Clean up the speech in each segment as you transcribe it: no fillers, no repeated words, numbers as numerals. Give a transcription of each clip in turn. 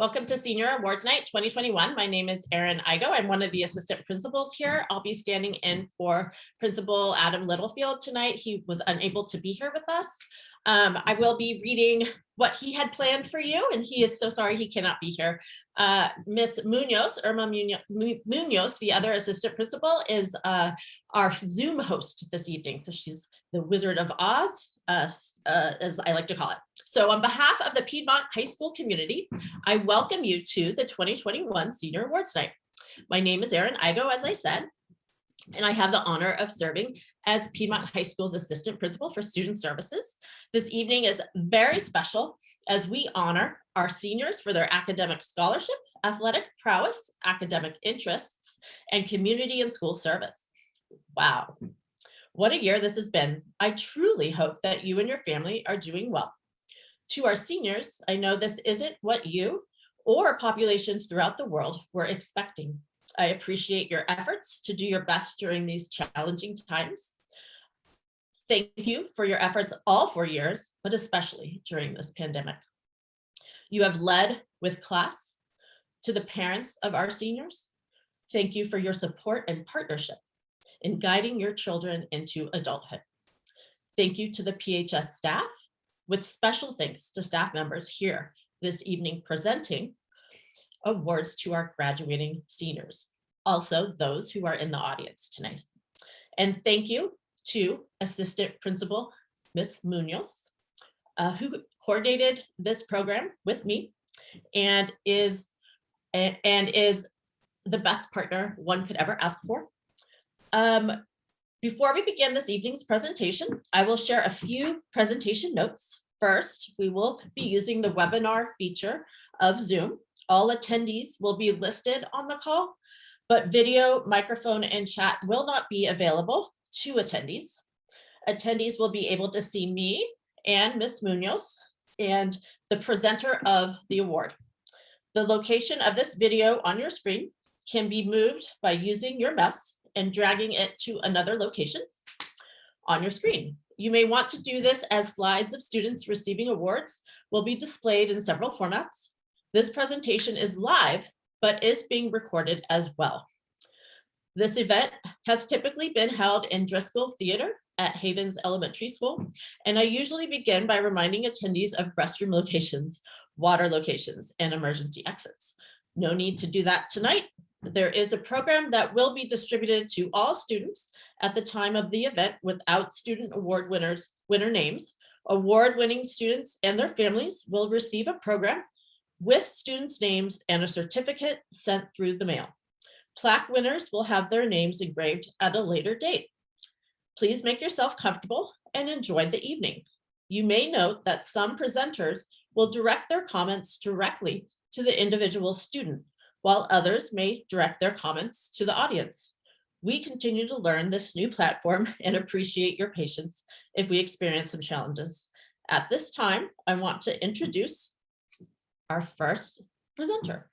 Welcome to Senior Awards Night 2021. My name is Erin Igo. I'm one of the assistant principals here. I'll be standing in for Principal Adam Littlefield tonight. He was unable to be here with us. I will be reading what he had planned for you, and he is so sorry he cannot be here. Miss Munoz, Irma Munoz, the other assistant principal, is our Zoom host this evening. So she's the Wizard of Oz, as I like to call it. So on behalf of the Piedmont High School community, I welcome you to the 2021 Senior Awards Night. My name is Erin Igo, as I said, and I have the honor of serving as Piedmont High School's assistant principal for student services. This evening is very special as we honor our seniors for their academic scholarship, athletic prowess, academic interests, and community and school service. Wow. What a year this has been. I truly hope that you and your family are doing well. To our seniors, I know this isn't what you or populations throughout the world were expecting. I appreciate your efforts to do your best during these challenging times. Thank you for your efforts all 4 years, but especially during this pandemic. You have led with class. To the parents of our seniors, thank you for your support and partnership in guiding your children into adulthood. Thank you to the PHS staff, with special thanks to staff members here this evening presenting awards to our graduating seniors, also those who are in the audience tonight. And thank you to Assistant Principal Miss Munoz, who coordinated this program with me and is the best partner one could ever ask for. Before we begin this evening's presentation, I will share a few presentation notes. First, we will be using the webinar feature of Zoom. All attendees will be listed on the call, but video, microphone, and chat will not be available to attendees. Attendees will be able to see me and Miss Munoz and the presenter of the award. The location of this video on your screen can be moved by using your mouse and dragging it to another location on your screen. You may want to do this as slides of students receiving awards will be displayed in several formats. This presentation is live, but is being recorded as well. This event has typically been held in Driscoll Theater at Havens Elementary School, and I usually begin by reminding attendees of restroom locations, water locations, and emergency exits. No need to do that tonight. There is a program that will be distributed to all students at the time of the event without student award winner names. Award-winning students and their families will receive a program with students' names and a certificate sent through the mail. Plaque winners will have their names engraved at a later date. Please make yourself comfortable and enjoy the evening. You may note that some presenters will direct their comments directly to the individual student, while others may direct their comments to the audience. We continue to learn this new platform and appreciate your patience if we experience some challenges. At this time, I want to introduce our first presenter,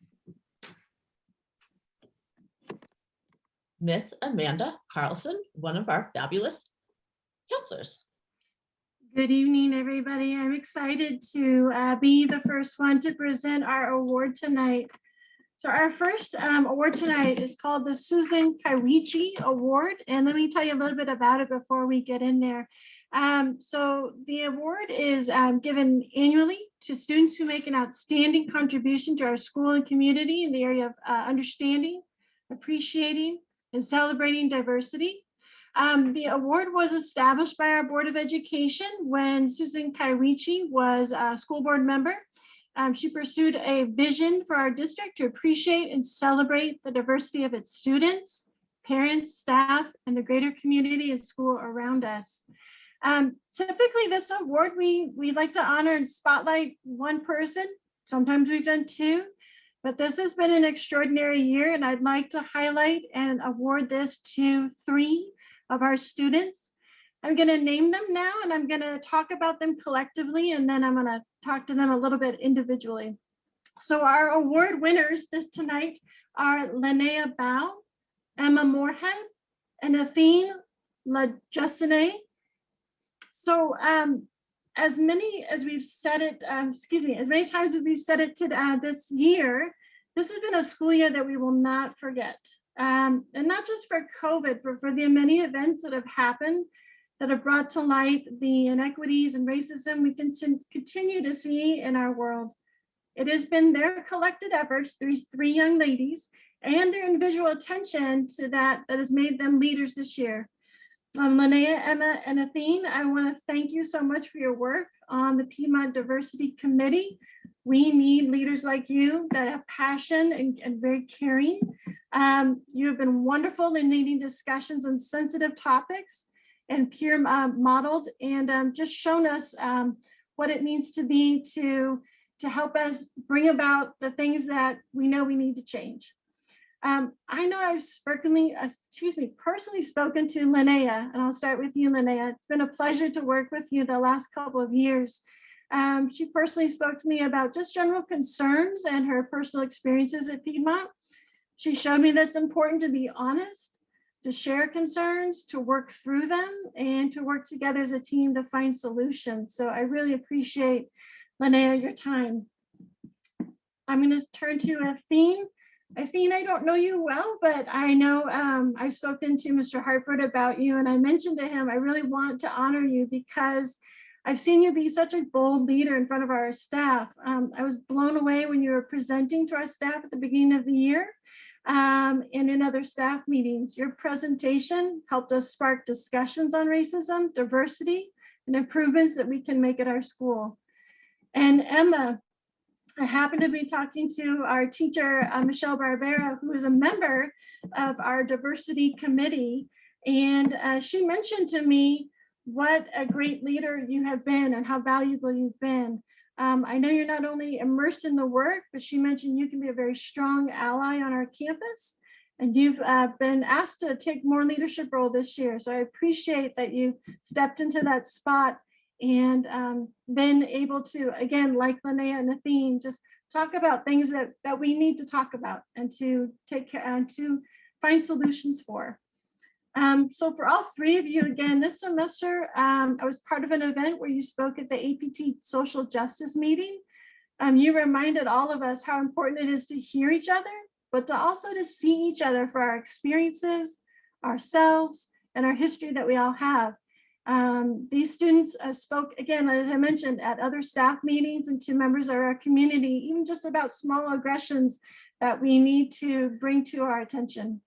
Miss Amanda Carlson, one of our fabulous counselors. Good evening, everybody. I'm excited to be the first one to present our award tonight. So our first award tonight is called the Susan Kaiwichi Award. And let me tell you a little bit about it before we get in there. So the award is given annually to students who make an outstanding contribution to our school and community in the area of understanding, appreciating, and celebrating diversity. The award was established by our Board of Education when Susan Kaiwichi was a school board member. She pursued a vision for our district to appreciate and celebrate the diversity of its students, parents, staff, and the greater community and school around us. Typically this award, we like to honor and spotlight one person. Sometimes we've done two, but this has been an extraordinary year, and I'd like to highlight and award this to 3 of our students. I'm going to name them now, and I'm going to talk about them collectively, and then I'm going to talk to them a little bit individually. So our award winners tonight are Linnea Bao, Emma Moorhead, and Athene LaJustine. So as many as we've said it, as many times as we've said it this year, this has been a school year that we will not forget. And not just for COVID, but for the many events that have happened that have brought to light the inequities and racism we can continue to see in our world. It has been their collected efforts, these three young ladies, and their individual attention to that has made them leaders this year. Linnea, Emma, and Athene, I want to thank you so much for your work on the Piedmont Diversity Committee. We need leaders like you that have passion and very caring. You have been wonderful in leading discussions on sensitive topics and peer modeled, and just shown us what it means to be to help us bring about the things that we know we need to change. I know I've personally spoken to Linnea, and I'll start with you, Linnea. It's been a pleasure to work with you the last couple of years. She personally spoke to me about just general concerns and her personal experiences at Piedmont. She showed me that it's important to be honest, to share concerns, to work through them, and to work together as a team to find solutions. So I really appreciate, Linnea, your time. I'm going to turn to Athene. Athene, I don't know you well, but I know I've spoken to Mr. Hartford about you, and I mentioned to him, I really want to honor you because I've seen you be such a bold leader in front of our staff. I was blown away when you were presenting to our staff at the beginning of the year and in other staff meetings. Your presentation helped us spark discussions on racism, diversity, and improvements that we can make at our school. And Emma, I happened to be talking to our teacher, Michelle Barbera, who is a member of our diversity committee. And she mentioned to me what a great leader you have been and how valuable you've been. I know you're not only immersed in the work, but she mentioned you can be a very strong ally on our campus. And you've been asked to take more leadership role this year. So I appreciate that you stepped into that spot and been able to, again, like Linnea and Athene, just talk about things that we need to talk about and to take care and to find solutions for. So for all three of you, again, this semester, I was part of an event where you spoke at the APT social justice meeting. You reminded all of us how important it is to hear each other, but to also to see each other for our experiences, ourselves, and our history that we all have. These students spoke, again, as I mentioned, at other staff meetings and to members of our community, even just about small aggressions that we need to bring to our attention.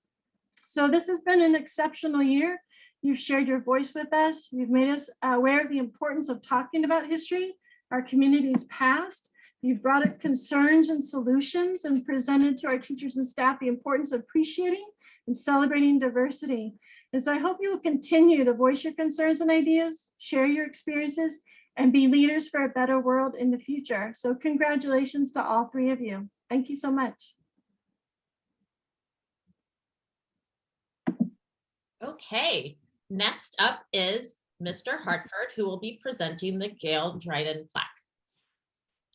So this has been an exceptional year. You've shared your voice with us. You've made us aware of the importance of talking about history, our community's past. You've brought up concerns and solutions and presented to our teachers and staff the importance of appreciating and celebrating diversity. And so I hope you will continue to voice your concerns and ideas, share your experiences, and be leaders for a better world in the future. So congratulations to all three of you. Thank you so much. Okay, next up is Mr. Hartford, who will be presenting the Gail Dryden plaque.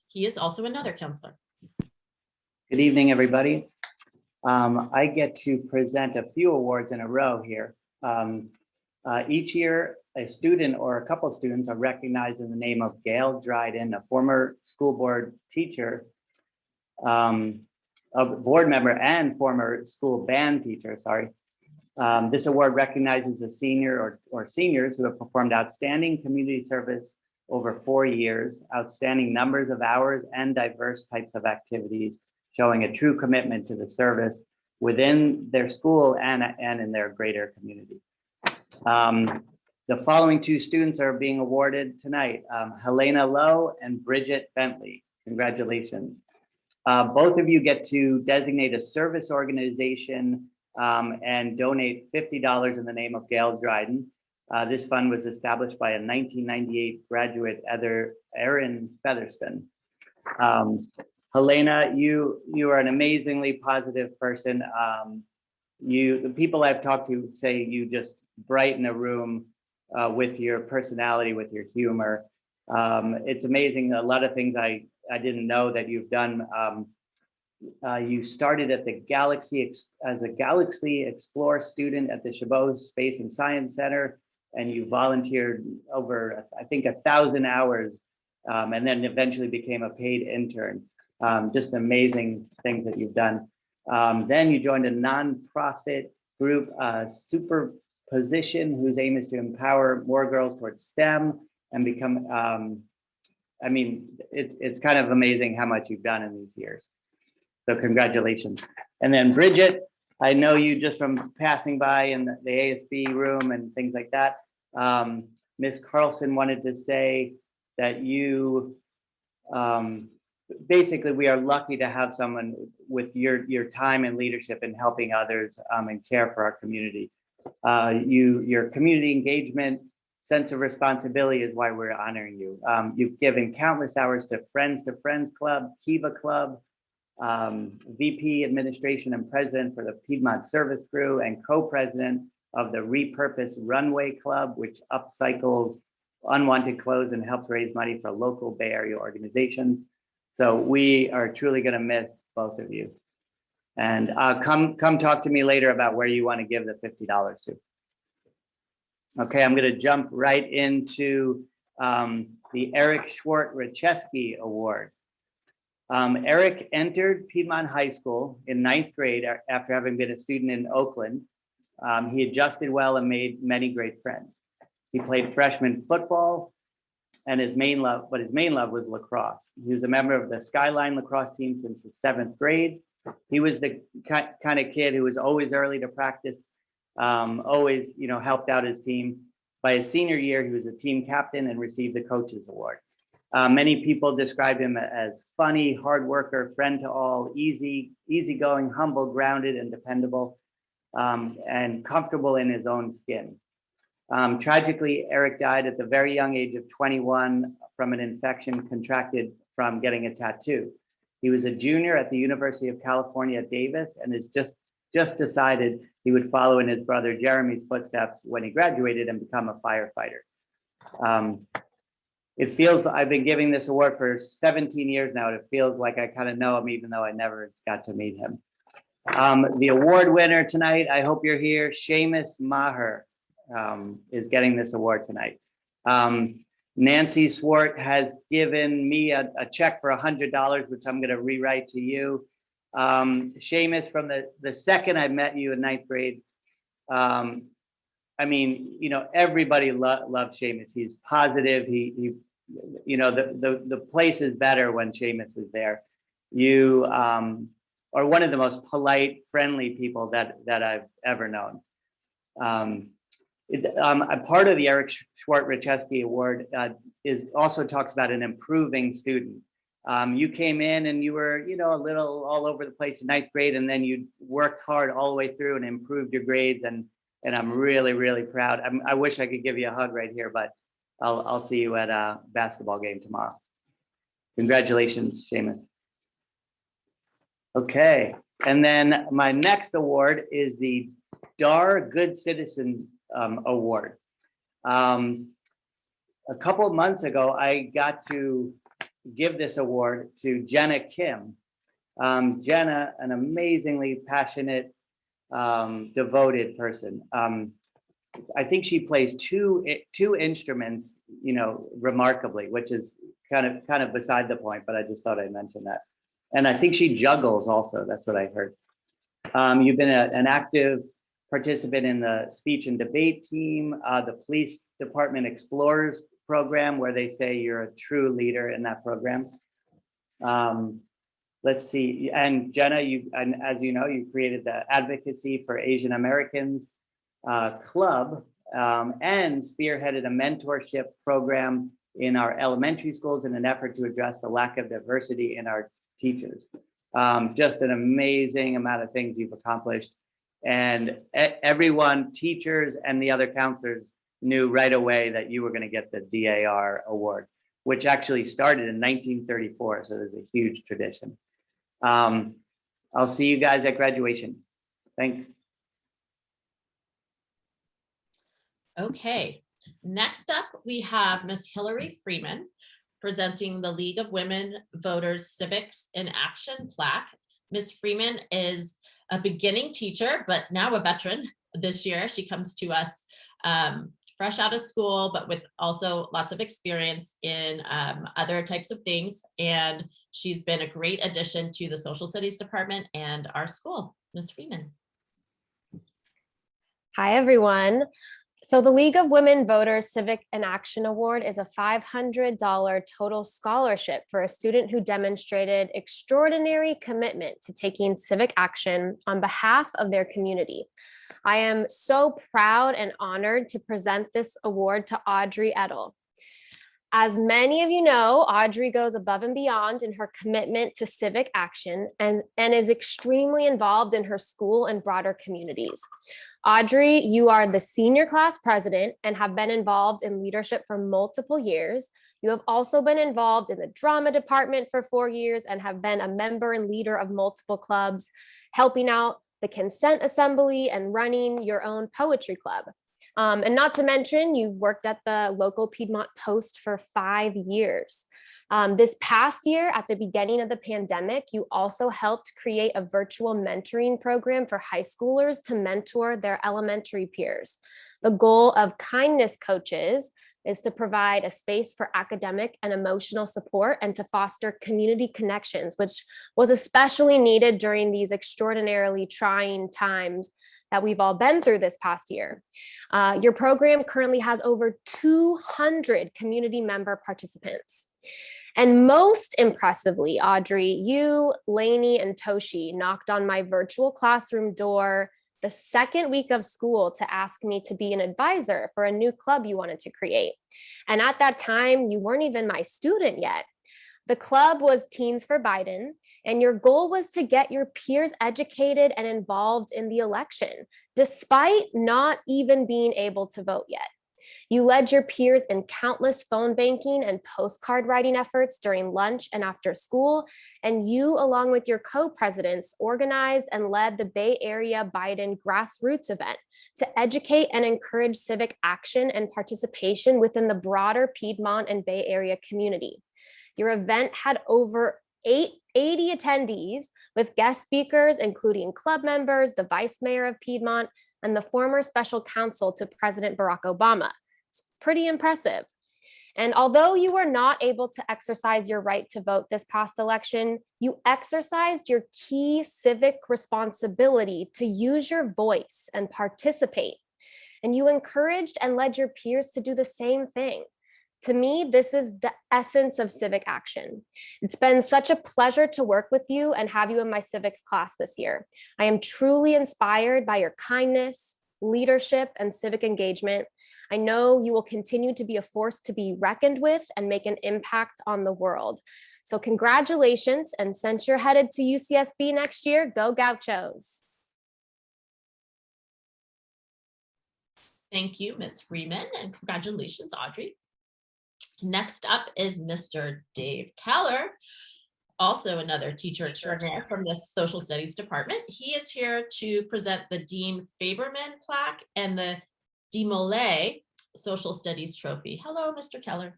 He is also another counselor. Good evening, everybody. I get to present a few awards in a row here. Each year, a student or a couple of students are recognized in the name of Gail Dryden, a former school board teacher, a board member and former school band teacher, sorry. This award recognizes a senior or seniors who have performed outstanding community service over 4 years, outstanding numbers of hours and diverse types of activities, showing a true commitment to the service within their school and in their greater community. The following two students are being awarded tonight, Helena Lowe and Bridget Bentley. Congratulations. Both of you get to designate a service organization and donate $50 in the name of Gail Dryden. This fund was established by a 1998 graduate, Erin Featherston. Helena, you are an amazingly positive person. The people I've talked to say you just brighten a room with your personality, with your humor. It's amazing, a lot of things I didn't know that you've done. You started at the as a Galaxy Explore student at the Chabot Space and Science Center, and you volunteered over, I think, 1,000 hours, and then eventually became a paid intern. Just amazing things that you've done. Then you joined a nonprofit group, Superposition, whose aim is to empower more girls towards STEM and become, I mean, it's kind of amazing how much you've done in these years. So congratulations. And then Bridget, I know you just from passing by in the ASB room and things like that. Ms. Carlson wanted to say that you, basically, we are lucky to have someone with your time and leadership in helping others and care for our community. Your community engagement, sense of responsibility is why we're honoring you. You've given countless hours to Friends Club, Kiva Club, VP Administration and President for the Piedmont Service Crew, and co-president of the Repurpose Runway Club, which upcycles unwanted clothes and helps raise money for local Bay Area organizations. So we are truly going to miss both of you. And come talk to me later about where you want to give the $50 to. Okay, I'm going to jump right into the Eric Schwartz Award. Eric entered Piedmont High School in 9th grade after having been a student in Oakland. He adjusted well and made many great friends. He played freshman football, and his main love was lacrosse. He was a member of the Skyline lacrosse team since the 7th grade. He was the kind of kid who was always early to practice, always, helped out his team. By his senior year, he was a team captain and received the Coaches Award. Many people described him as funny, hard worker, friend to all, easygoing, humble, grounded, and dependable, and comfortable in his own skin. Tragically, Eric died at the very young age of 21 from an infection contracted from getting a tattoo. He was a junior at the University of California at Davis and has just decided he would follow in his brother Jeremy's footsteps when he graduated and become a firefighter. It feels, I've been giving this award for 17 years now, and it feels like I kind of know him even though I never got to meet him. The award winner tonight, I hope you're here, Seamus Maher is getting this award tonight. Nancy Swart has given me a check for $100, which I'm going to rewrite to you. Seamus, from the second I met you in 9th grade, I mean, everybody loves Seamus. He's positive. The place is better when Seamus is there. You are one of the most polite, friendly people that I've ever known. A part of the Eric Schwartz Award also talks about an improving student. You came in and you were, a little all over the place in 9th grade, and then you worked hard all the way through and improved your grades. And I'm really, really proud. I wish I could give you a hug right here, but I'll see you at a basketball game tomorrow. Congratulations, Seamus. Okay, and then my next award is the Dar Good Citizen Award. A couple of months ago, I got to give this award to Jenna Kim. Jenna, an amazingly passionate, devoted person. I think she plays two instruments, remarkably, which is kind of beside the point, but I just thought I'd mention that. And I think she juggles also. That's what I heard. You've been an active participant in the speech and debate team, the police department explorers program, where they say you're a true leader in that program. Let's see, and Jenna, as you know, you created the Advocacy for Asian Americans Club and spearheaded a mentorship program in our elementary schools in an effort to address the lack of diversity in our teachers. Just an amazing amount of things you've accomplished. And everyone, teachers and the other counselors, knew right away that you were going to get the DAR award, which actually started in 1934. So there's a huge tradition. I'll see you guys at graduation. Thanks. Okay, next up, we have Miss Hillary Freeman presenting the League of Women Voters Civics in Action plaque. Ms. Freeman is a beginning teacher, but now a veteran this year. She comes to us fresh out of school, but with also lots of experience in other types of things. And she's been a great addition to the social studies department and our school. Ms. Freeman. Hi, everyone. So the League of Women Voters Civic and Action Award is a $500 total scholarship for a student who demonstrated extraordinary commitment to taking civic action on behalf of their community. I am so proud and honored to present this award to Audrey Edel. As many of you know, Audrey goes above and beyond in her commitment to civic action and is extremely involved in her school and broader communities. Audrey, you are the senior class president and have been involved in leadership for multiple years. You have also been involved in the drama department for 4 years and have been a member and leader of multiple clubs, helping out the consent assembly and running your own poetry club. And not to mention, you've worked at the local Piedmont Post for 5 years. This past year, at the beginning of the pandemic, you also helped create a virtual mentoring program for high schoolers to mentor their elementary peers. The goal of Kindness Coaches is to provide a space for academic and emotional support and to foster community connections, which was especially needed during these extraordinarily trying times that we've all been through this past year. Your program currently has over 200 community member participants. And most impressively, Audrey, you, Lainey, and Toshi knocked on my virtual classroom door the second week of school to ask me to be an advisor for a new club you wanted to create. And at that time, you weren't even my student yet. The club was Teens for Biden, and your goal was to get your peers educated and involved in the election, despite not even being able to vote yet. You led your peers in countless phone banking and postcard writing efforts during lunch and after school, and you, along with your co-presidents, organized and led the Bay Area Biden grassroots event to educate and encourage civic action and participation within the broader Piedmont and Bay Area community. Your event had over 80 attendees with guest speakers, including club members, the vice mayor of Piedmont, and the former special counsel to President Barack Obama. It's pretty impressive. And although you were not able to exercise your right to vote this past election, you exercised your key civic responsibility to use your voice and participate. And you encouraged and led your peers to do the same thing. To me, this is the essence of civic action. It's been such a pleasure to work with you and have you in my civics class this year. I am truly inspired by your kindness, leadership, and civic engagement. I know you will continue to be a force to be reckoned with and make an impact on the world. So congratulations, and since you're headed to UCSB next year, go Gauchos. Thank you, Ms. Freeman, and congratulations, Audrey. Next up is Mr. Dave Keller, also another teacher extraordinaire from the social studies department. He is here to present the Dean Faberman Plaque and the Demolay Social Studies Trophy. Hello, Mr. Keller.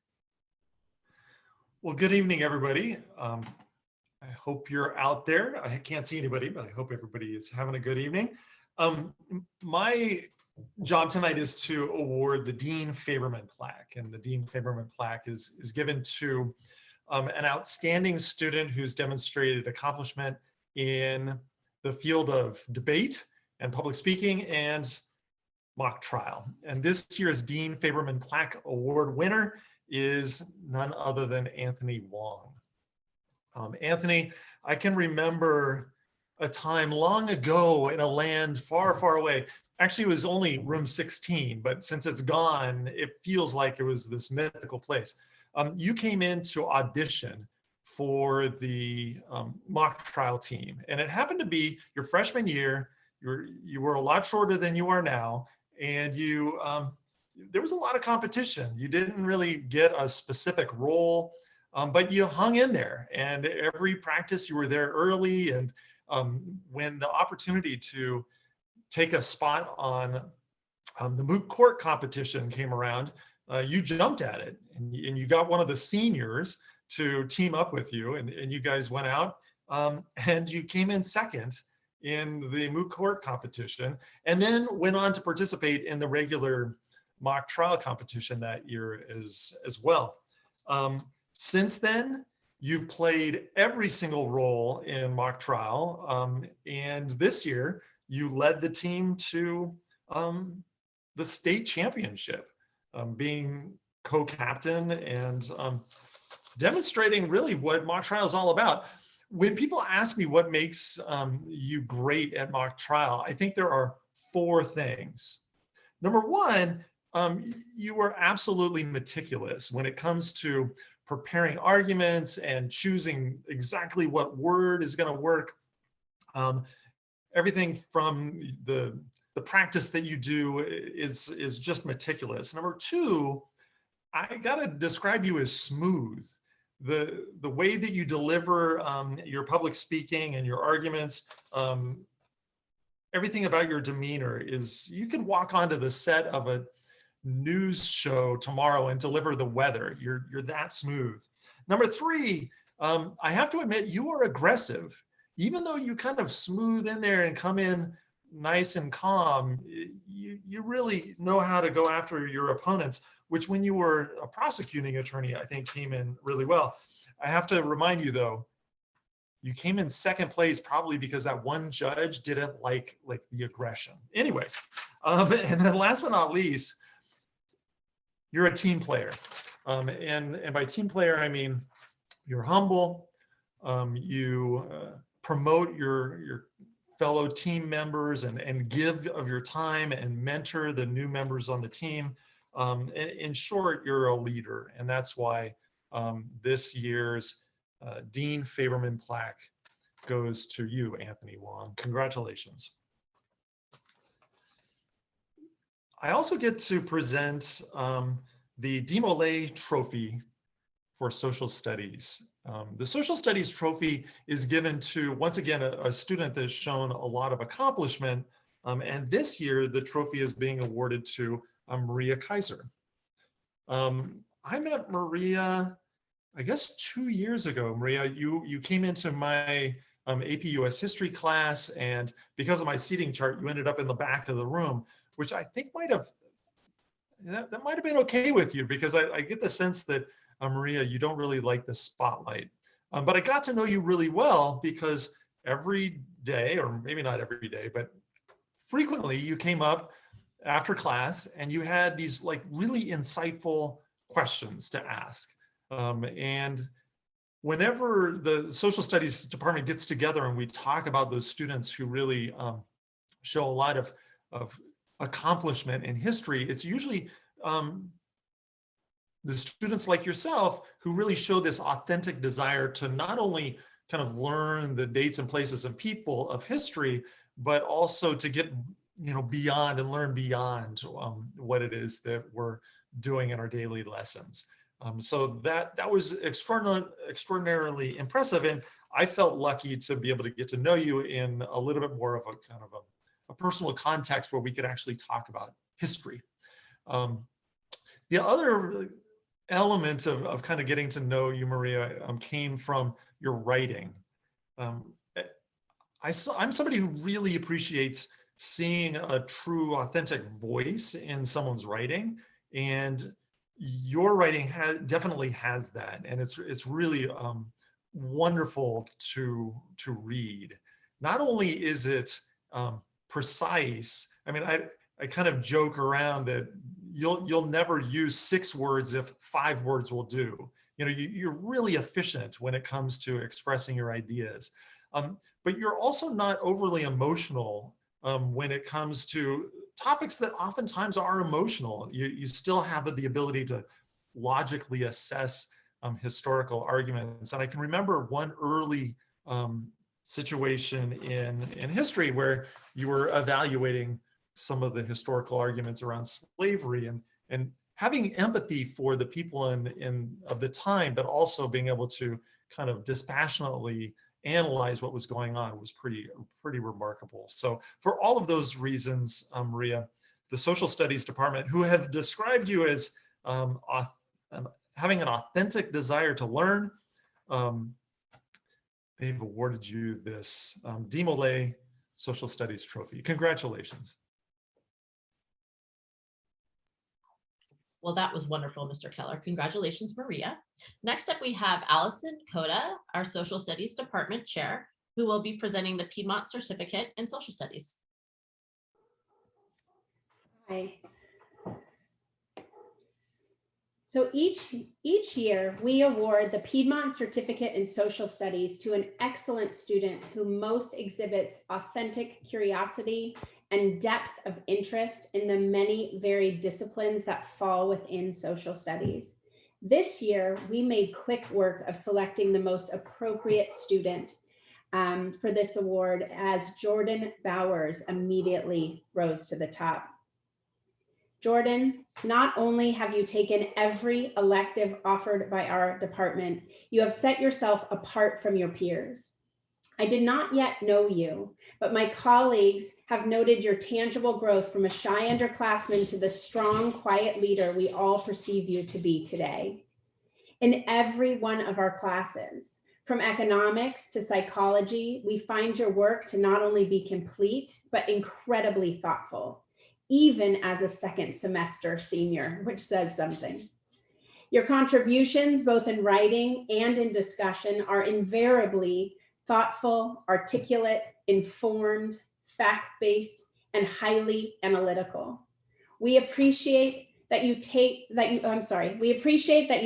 Well, good evening, everybody. I hope you're out there. I can't see anybody, but I hope everybody is having a good evening. My job tonight is to award the Dean Faberman Plaque, and the Dean Faberman Plaque is given to an outstanding student who's demonstrated accomplishment in the field of debate and public speaking and mock trial. And this year's Dean Faberman Plaque Award winner is none other than Anthony Wong. Anthony, I can remember a time long ago in a land far, far away. Actually, it was only room 16, but since it's gone, it feels like it was this mythical place. You came in to audition for the mock trial team, and it happened to be your freshman year. You were a lot shorter than you are now, and there was a lot of competition. You didn't really get a specific role, but you hung in there, and every practice you were there early, and when the opportunity to take a spot on the moot court competition came around, you jumped at it, and you got one of the seniors to team up with you, and you guys went out and you came in second in the moot court competition, and then went on to participate in the regular mock trial competition that year as well. Since then, you've played every single role in mock trial, and this year you led the team to the state championship, being co-captain and demonstrating really what mock trial is all about. When people ask me what makes you great at mock trial, I think there are 4 things. Number one, you are absolutely meticulous when it comes to preparing arguments and choosing exactly what word is going to work. Everything from the practice that you do is just meticulous. Number two, I got to describe you as smooth. The way that you deliver your public speaking and your arguments, everything about your demeanor is, you can walk onto the set of a news show tomorrow and deliver the weather. You're that smooth. Number three, I have to admit, you are aggressive. Even though you kind of smooth in there and come in nice and calm, you really know how to go after your opponents, which when you were a prosecuting attorney, I think came in really well. I have to remind you though, you came in second place probably because that one judge didn't like the aggression. Anyways, and then last but not least, you're a team player. And by team player, I mean, you're humble, you promote your fellow team members and give of your time and mentor the new members on the team. In short, you're a leader, and that's why this year's Dean Faberman plaque goes to you, Anthony Wong. Congratulations. I also get to present the Demolay Trophy for social studies. The social studies trophy is given to, once again, a student that's shown a lot of accomplishment. And this year, the trophy is being awarded to Maria Kaiser. I met Maria, I guess 2 years ago. Maria, you came into my AP US history class, and because of my seating chart, you ended up in the back of the room, which I think that might have been okay with you, because I get the sense that Maria, you don't really like the spotlight. But I got to know you really well because every day, or maybe not every day, but frequently you came up after class and you had these like really insightful questions to ask. And whenever the social studies department gets together and we talk about those students who really show a lot of accomplishment in history, it's usually the students like yourself who really show this authentic desire to not only kind of learn the dates and places and people of history, but also to get beyond and learn beyond what it is that we're doing in our daily lessons. So that was extraordinarily impressive, and I felt lucky to be able to get to know you in a little bit more of a kind of a personal context where we could actually talk about history. The other element of kind of getting to know you, Maria, came from your writing. I'm somebody who really appreciates seeing a true, authentic voice in someone's writing, and your writing definitely has that, and it's really wonderful to read. Not only is it precise, I mean, I kind of joke around that you'll never use 6 words if 5 words will do. You're really efficient when it comes to expressing your ideas, but you're also not overly emotional when it comes to topics that oftentimes are emotional. You still have the ability to logically assess historical arguments. And I can remember one early situation in history where you were evaluating some of the historical arguments around slavery and having empathy for the people of the time, but also being able to kind of dispassionately analyze what was going on was pretty remarkable. So for all of those reasons, Maria, the social studies department, who have described you as having an authentic desire to learn, they've awarded you this Demolay Social Studies Trophy. Congratulations. Well, that was wonderful, Mr. Keller. Congratulations, Maria. Next up, we have Allison Coda, our Social Studies Department Chair, who will be presenting the Piedmont Certificate in Social Studies. Hi. So each year we award the Piedmont Certificate in Social Studies to an excellent student who most exhibits authentic curiosity and depth of interest in the many varied disciplines that fall within social studies. This year, we made quick work of selecting the most appropriate student for this award, as Jordan Bowers immediately rose to the top. Jordan, not only have you taken every elective offered by our department, you have set yourself apart from your peers. I did not yet know you, but my colleagues have noted your tangible growth from a shy underclassman to the strong, quiet leader we all perceive you to be today. In every one of our classes, from economics to psychology, we find your work to not only be complete, but incredibly thoughtful, even as a second semester senior, which says something. Your contributions, both in writing and in discussion, are invariably thoughtful, articulate, informed, fact-based, and highly analytical. We appreciate that you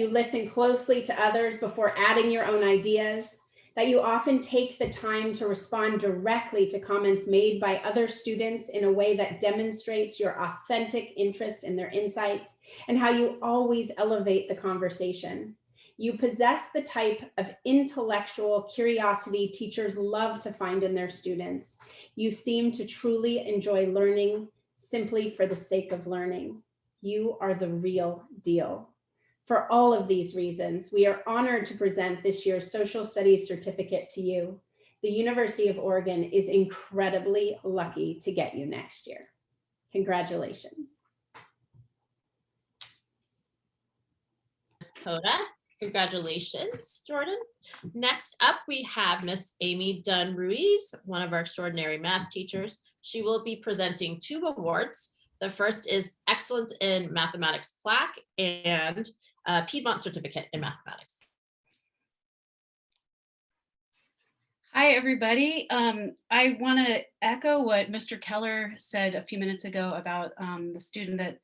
listen closely to others before adding your own ideas, that you often take the time to respond directly to comments made by other students in a way that demonstrates your authentic interest in their insights, and how you always elevate the conversation. You possess the type of intellectual curiosity teachers love to find in their students. You seem to truly enjoy learning simply for the sake of learning. You are the real deal. For all of these reasons, we are honored to present this year's Social Studies certificate to you. The University of Oregon is incredibly lucky to get you next year. Congratulations. Ms. Coda, congratulations, Jordan. Next up, we have Miss Amy Dunn Ruiz, one of our extraordinary math teachers. She will be presenting 2 awards. The first is Excellence in Mathematics Plaque and Piedmont Certificate in Mathematics. Hi, everybody. I want to echo what Mr. Keller said a few minutes ago about the student that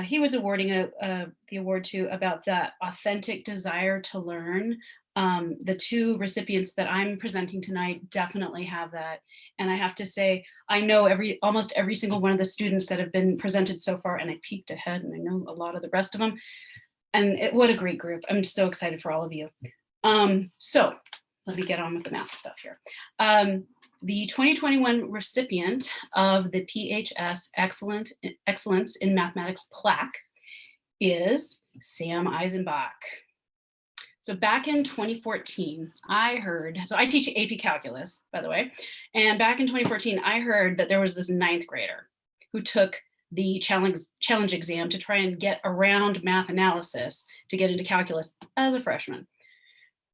he was awarding the award to, about that authentic desire to learn. The 2 recipients that I'm presenting tonight definitely have that. And I have to say, I know almost every single one of the students that have been presented so far, and I peeked ahead and I know a lot of the rest of them. And what a great group. I'm so excited for all of you. So let me get on with the math stuff here. The 2021 recipient of the PHS Excellence in Mathematics Plaque is Sam Eisenbach. So back in 2014, I heard, so I teach AP Calculus, by the way, and back in 2014, I heard that there was this 9th grader who took the challenge exam to try and get around math analysis to get into calculus as a freshman.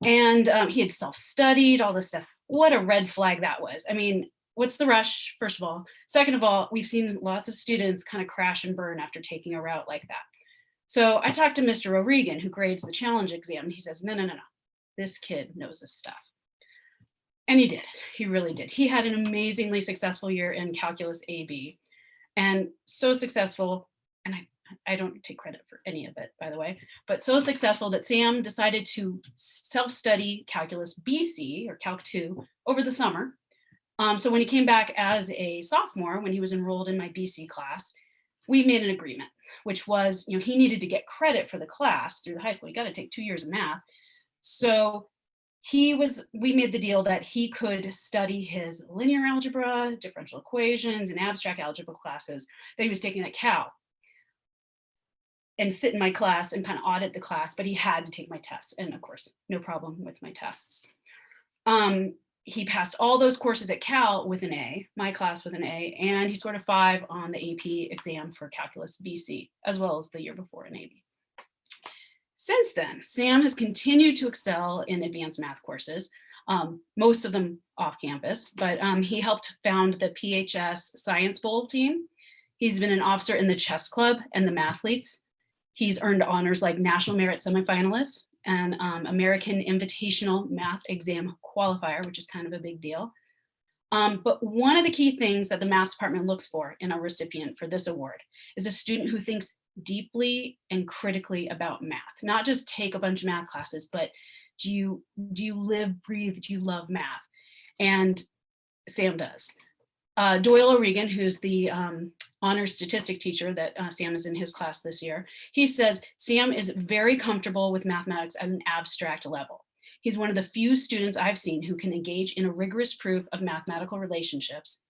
And he had self-studied, all this stuff. What a red flag that was. I mean, what's the rush, first of all? Second of all, we've seen lots of students kind of crash and burn after taking a route like that. So I talked to Mr. O'Regan, who grades the challenge exam, and he says, no, this kid knows his stuff. And he did, he really did. He had an amazingly successful year in Calculus AB, and so successful, and I don't take credit for any of it, by the way, but so successful that Sam decided to self-study Calculus BC, or Calc 2, over the summer. So when he came back as a sophomore, when he was enrolled in my BC class, we made an agreement, which was, he needed to get credit for the class through the high school. You got to take 2 years of math. So we made the deal that he could study his linear algebra, differential equations, and abstract algebra classes that he was taking at Cal, and sit in my class and kind of audit the class, but he had to take my tests. And of course, no problem with my tests. He passed all those courses at Cal with an A, my class with an A, and he scored a 5 on the AP exam for Calculus BC, as well as the year before in AB. Since then, Sam has continued to excel in advanced math courses, most of them off campus, but he helped found the PHS Science Bowl team. He's been an officer in the chess club and the mathletes. He's earned honors like National Merit Semifinalist and American Invitational Math Exam Qualifier, which is kind of a big deal. But one of the key things that the math department looks for in a recipient for this award is a student who thinks deeply and critically about math, not just take a bunch of math classes, but do you live, breathe, do you love math? And Sam does. Doyle O'Regan, who's the honors statistic teacher that Sam is in his class this year, he says Sam is very comfortable with mathematics at an abstract level. He's one of the few students I've seen who can engage in a rigorous proof of mathematical relationships.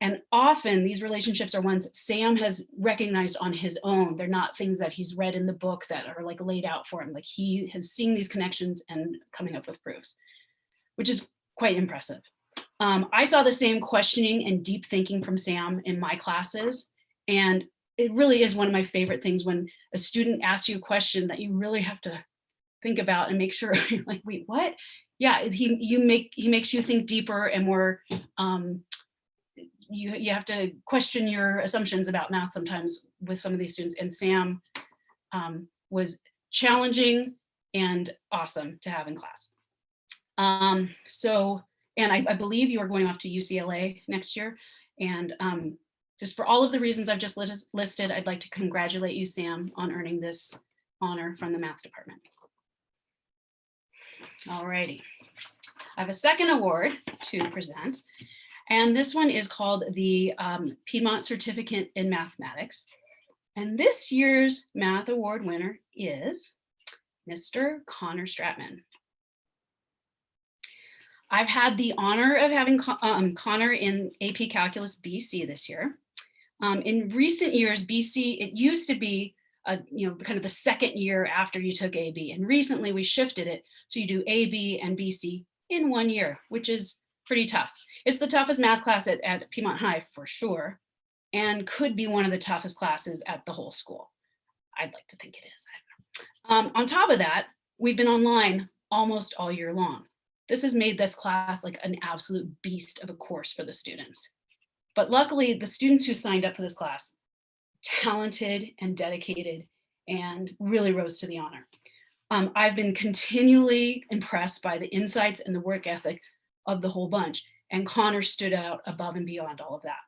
And often these relationships are ones Sam has recognized on his own. They're not things that he's read in the book that are like laid out for him. Like he has seen these connections and coming up with proofs, which is quite impressive. I saw the same questioning and deep thinking from Sam in my classes. And it really is one of my favorite things when a student asks you a question that you really have to think about and make sure you're like, wait, what? Yeah, he makes you think deeper and more, you have to question your assumptions about math sometimes with some of these students. And Sam was challenging and awesome to have in class. And I believe you are going off to UCLA next year. And just for all of the reasons I've just listed, I'd like to congratulate you, Sam, on earning this honor from the math department. All righty. I have a second award to present. And this one is called the Piedmont Certificate in Mathematics. And this year's math award winner is Mr. Connor Stratman. I've had the honor of having Connor in AP Calculus BC this year. In recent years, BC, it used to be kind of the second year after you took AB. And recently we shifted it so you do AB and BC in 1 year, which is pretty tough. It's the toughest math class at Piedmont High for sure, and could be one of the toughest classes at the whole school. I'd like to think it is. On top of that, we've been online almost all year long. This has made this class like an absolute beast of a course for the students. But luckily, the students who signed up for this class, talented and dedicated and really rose to the honor. I've been continually impressed by the insights and the work ethic of the whole bunch. And Connor stood out above and beyond all of that.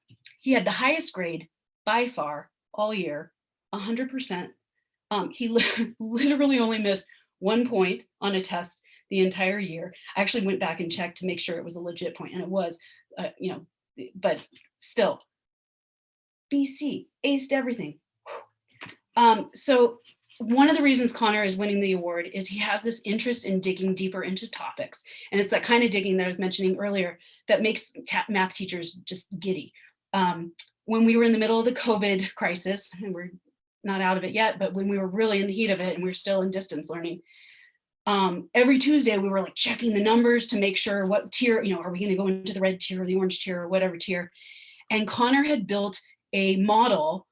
He had the highest grade by far all year, 100%. He literally only missed 1 point on a test the entire year. I actually went back and checked to make sure it was a legit point, and it was, but still, BC, aced everything. So one of the reasons Connor is winning the award is he has this interest in digging deeper into topics. And it's that kind of digging that I was mentioning earlier that makes math teachers just giddy. When we were in the middle of the COVID crisis, and we're not out of it yet, but when we were really in the heat of it and we were still in distance learning, every Tuesday we were like checking the numbers to make sure what tier, are we going to go into the red tier or the orange tier or whatever tier. And Connor had built a model.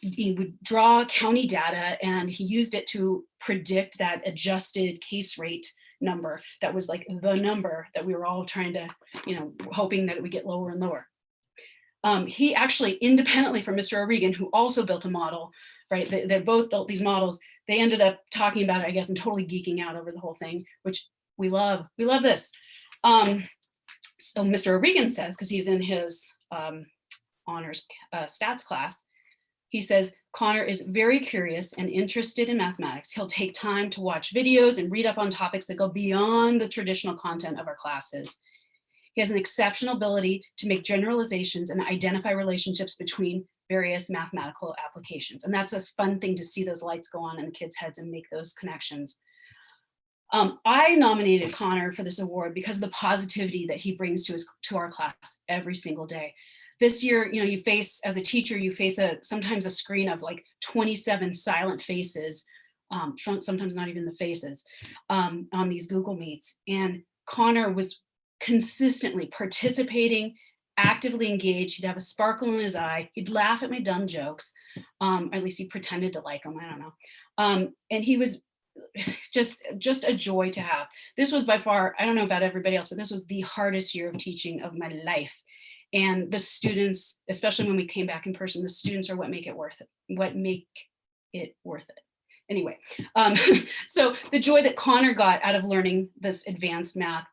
He would draw county data and he used it to predict that adjusted case rate number that was like the number that we were all trying to, hoping that it would get lower and lower. He actually, independently from Mr. O'Regan, who also built a model, right? They both built these models. They ended up talking about it, I guess, and totally geeking out over the whole thing, which we love. We love this. So Mr. O'Regan says, because he's in his honors stats class, he says, Connor is very curious and interested in mathematics. He'll take time to watch videos and read up on topics that go beyond the traditional content of our classes. He has an exceptional ability to make generalizations and identify relationships between various mathematical applications. And that's a fun thing to see those lights go on in the kids' heads and make those connections. I nominated Connor for this award because of the positivity that he brings to our class every single day. This year, you face, as a teacher, you face sometimes a screen of like 27 silent faces, sometimes not even the faces, on these Google Meets. And Connor was consistently participating, actively engaged. He'd have a sparkle in his eye. He'd laugh at my dumb jokes. At least he pretended to like them, I don't know. And he was just a joy to have. This was by far, I don't know about everybody else, but this was the hardest year of teaching of my life. And the students, especially when we came back in person, the students are what make it worth it, what make it worth it. Anyway, so the joy that Connor got out of learning this advanced math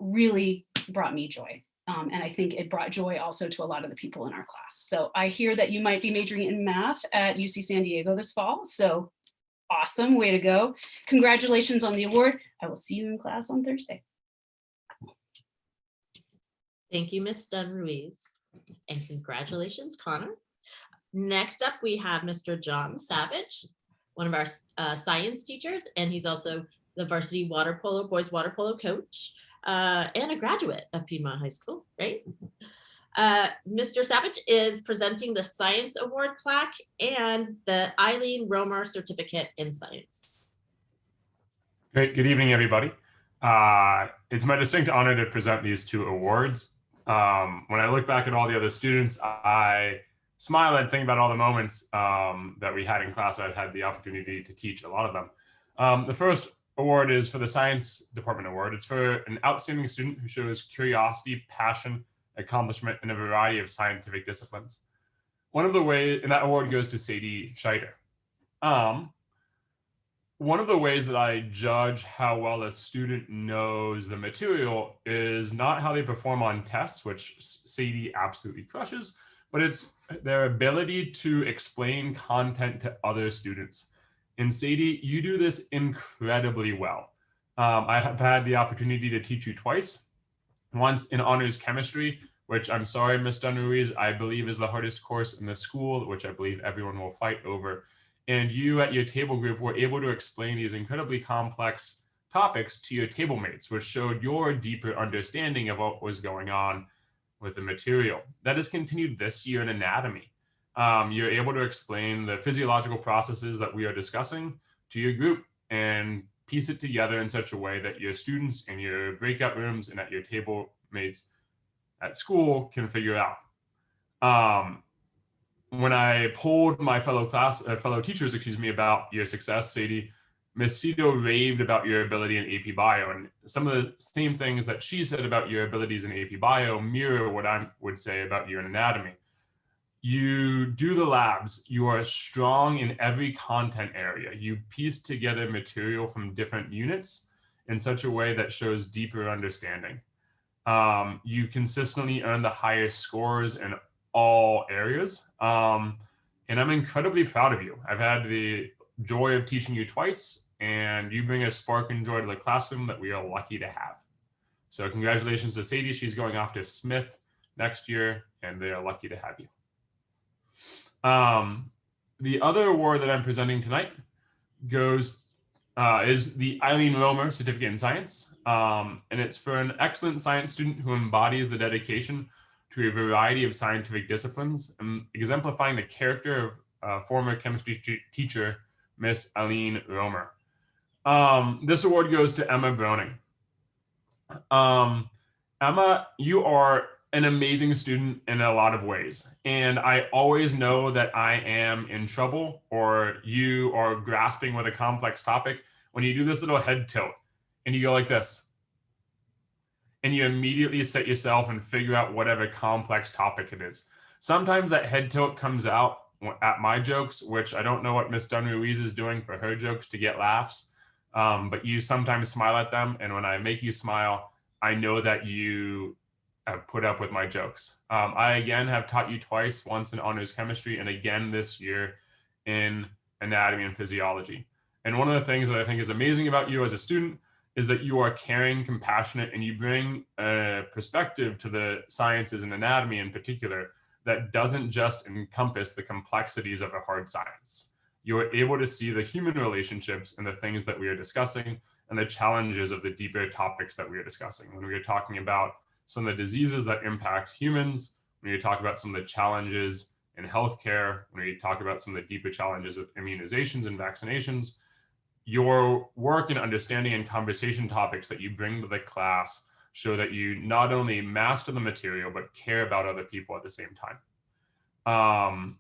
really brought me joy. And I think it brought joy also to a lot of the people in our class. So I hear that you might be majoring in math at UC San Diego this fall. So awesome, way to go. Congratulations on the award. I will see you in class on Thursday. Thank you, Ms. Dunn-Ruiz, and congratulations, Connor. Next up, we have Mr. John Savage, one of our science teachers, and he's also the varsity water polo, boys water polo coach, and a graduate of Piedmont High School, right? Mr. Savage is presenting the Science Award plaque and the Eileen Romer Certificate in Science. Great, good evening, everybody. It's my distinct honor to present these two awards. When I look back at all the other students, I smile and think about all the moments that we had in class. I've had the opportunity to teach a lot of them. The first award is for the Science Department Award. It's for an outstanding student who shows curiosity, passion, accomplishment in a variety of scientific disciplines. One of the ways, and that award goes to Sadie Scheider. One of the ways that I judge how well a student knows the material is not how they perform on tests, which Sadie absolutely crushes, but it's their ability to explain content to other students. And Sadie, you do this incredibly well. I have had the opportunity to teach you twice, once in honors chemistry, which I'm sorry, Ms. Dunn-Ruiz, I believe is the hardest course in the school, which I believe everyone will fight over. And you at your table group were able to explain these incredibly complex topics to your table mates, which showed your deeper understanding of what was going on with the material. That has continued this year in anatomy. You're able to explain the physiological processes that we are discussing to your group and piece it together in such a way that your students in your breakout rooms and at your table mates at school can figure out. When I polled my fellow teachers, about your success, Sadie, Ms. Cito raved about your ability in AP Bio, and some of the same things that she said about your abilities in AP Bio mirror what I would say about you in anatomy. You do the labs, you are strong in every content area. You piece together material from different units in such a way that shows deeper understanding. You consistently earn the highest scores in all areas. And I'm incredibly proud of you. I've had the joy of teaching you twice, and you bring a spark and joy to the classroom that we are lucky to have. So congratulations to Sadie. She's going off to Smith next year, and they are lucky to have you. The other award that I'm presenting tonight is the Eileen Romer Certificate in Science. And it's for an excellent science student who embodies the dedication to a variety of scientific disciplines, exemplifying the character of former chemistry teacher, Miss Eileen Romer. This award goes to Emma Browning. Emma, you are an amazing student in a lot of ways. And I always know that I am in trouble or you are grasping with a complex topic when you do this little head tilt and you go like this. And you immediately set yourself and figure out whatever complex topic it is. Sometimes that head tilt comes out at my jokes, which I don't know what Miss Dunn-Ruiz is doing for her jokes to get laughs, but you sometimes smile at them. And when I make you smile, I know that you have put up with my jokes. I again have taught you twice, once in honors chemistry and again this year in anatomy and physiology. And one of the things that I think is amazing about you as a student is that you are caring, compassionate, and you bring a perspective to the sciences and anatomy in particular that doesn't just encompass the complexities of a hard science. You are able to see the human relationships and the things that we are discussing and the challenges of the deeper topics that we are discussing. When we are talking about some of the diseases that impact humans, when we talk about some of the challenges in healthcare, when we talk about some of the deeper challenges of immunizations and vaccinations, your work in understanding and conversation topics that you bring to the class show that you not only master the material, but care about other people at the same time.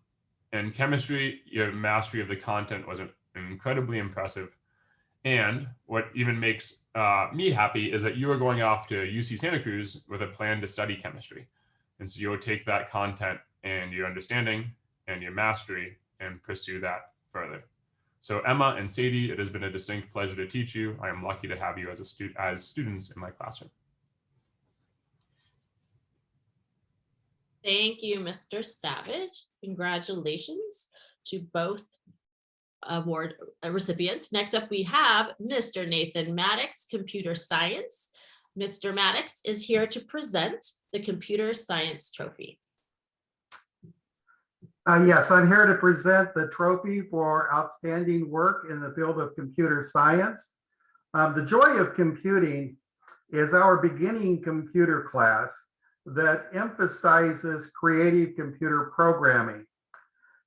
In chemistry, your mastery of the content was incredibly impressive. And what even makes me happy is that you are going off to UC Santa Cruz with a plan to study chemistry. And so you'll take that content and your understanding and your mastery and pursue that further. So Emma and Sadie, it has been a distinct pleasure to teach you. I am lucky to have you as students in my classroom. Thank you, Mr. Savage. Congratulations to both award recipients. Next up, we have Mr. Nathan Maddox, Computer Science. Mr. Maddox is here to present the Computer Science Trophy. Yes, I'm here to present the trophy for outstanding work in the field of computer science. The joy of computing is our beginning computer class that emphasizes creative computer programming.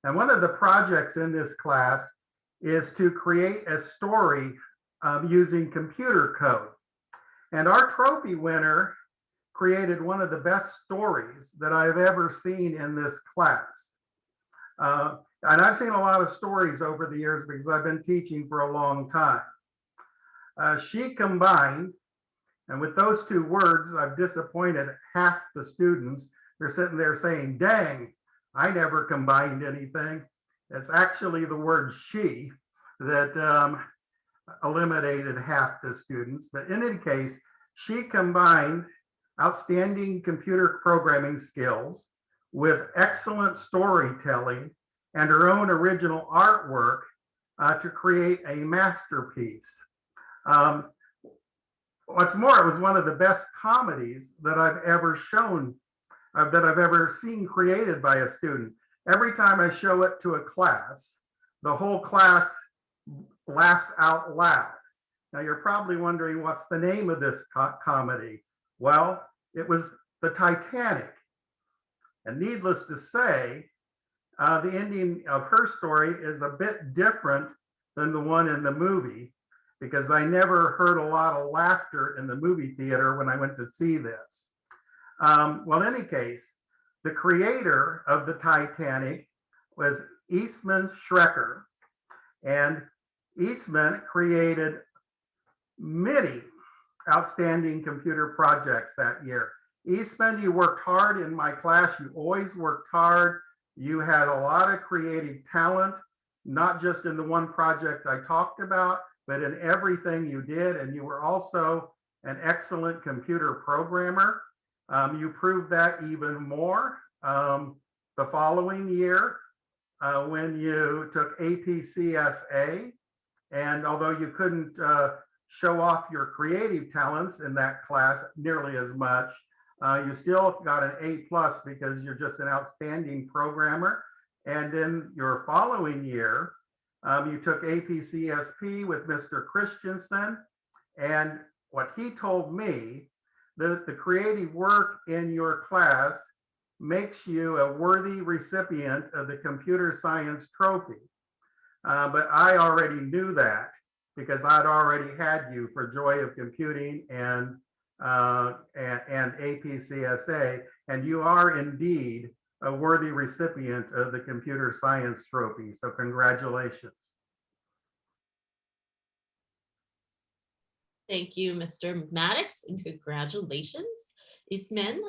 And one of the projects in this class is to create a story using computer code. And our trophy winner created one of the best stories that I've ever seen in this class. And I've seen a lot of stories over the years because I've been teaching for a long time. She combined, and with those two words, I've disappointed half the students. They're sitting there saying, dang, I never combined anything. It's actually the word she that eliminated half the students. But in any case, she combined outstanding computer programming skills with excellent storytelling and her own original artwork to create a masterpiece. What's more, it was one of the best comedies that I've ever shown, that I've ever seen created by a student. Every time I show it to a class, the whole class laughs out loud. Now you're probably wondering what's the name of this comedy? Well, it was the Titanic. And needless to say, the ending of her story is a bit different than the one in the movie, because I never heard a lot of laughter in the movie theater when I went to see this. Well, in any case, the creator of the Titanic was Eastman Schrecker, and Eastman created many outstanding computer projects that year. Eastman, you worked hard in my class. You always worked hard. You had a lot of creative talent, not just in the one project I talked about, but in everything you did. And you were also an excellent computer programmer. You proved that even more the following year when you took APCSA. And although you couldn't show off your creative talents in that class nearly as much, you still got an A+ because you're just an outstanding programmer. And then your following year, you took APCSP with Mr. Christensen. And what he told me, that the creative work in your class makes you a worthy recipient of the Computer Science Trophy. But I already knew that because I'd already had you for Joy of Computing and APCSA, and you are indeed a worthy recipient of the Computer Science Trophy. So congratulations. Thank you, Mr. Maddox, and congratulations, Eastman.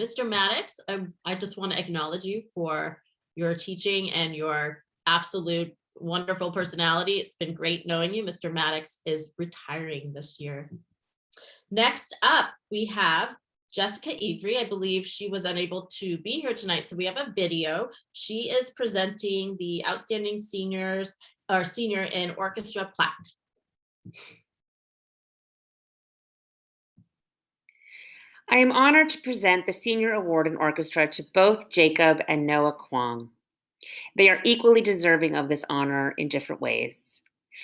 Mr. Maddox, I just want to acknowledge you for your teaching and your absolute wonderful personality. It's been great knowing you. Mr. Maddox is retiring this year. Next up, we have Jessica Idri. I believe she was unable to be here tonight, so we have a video. She is presenting the Outstanding Seniors, or Senior in Orchestra Plaque. I am honored to present the Senior Award in Orchestra to both Jacob and Noah Kwong. They are equally deserving of this honor in different ways.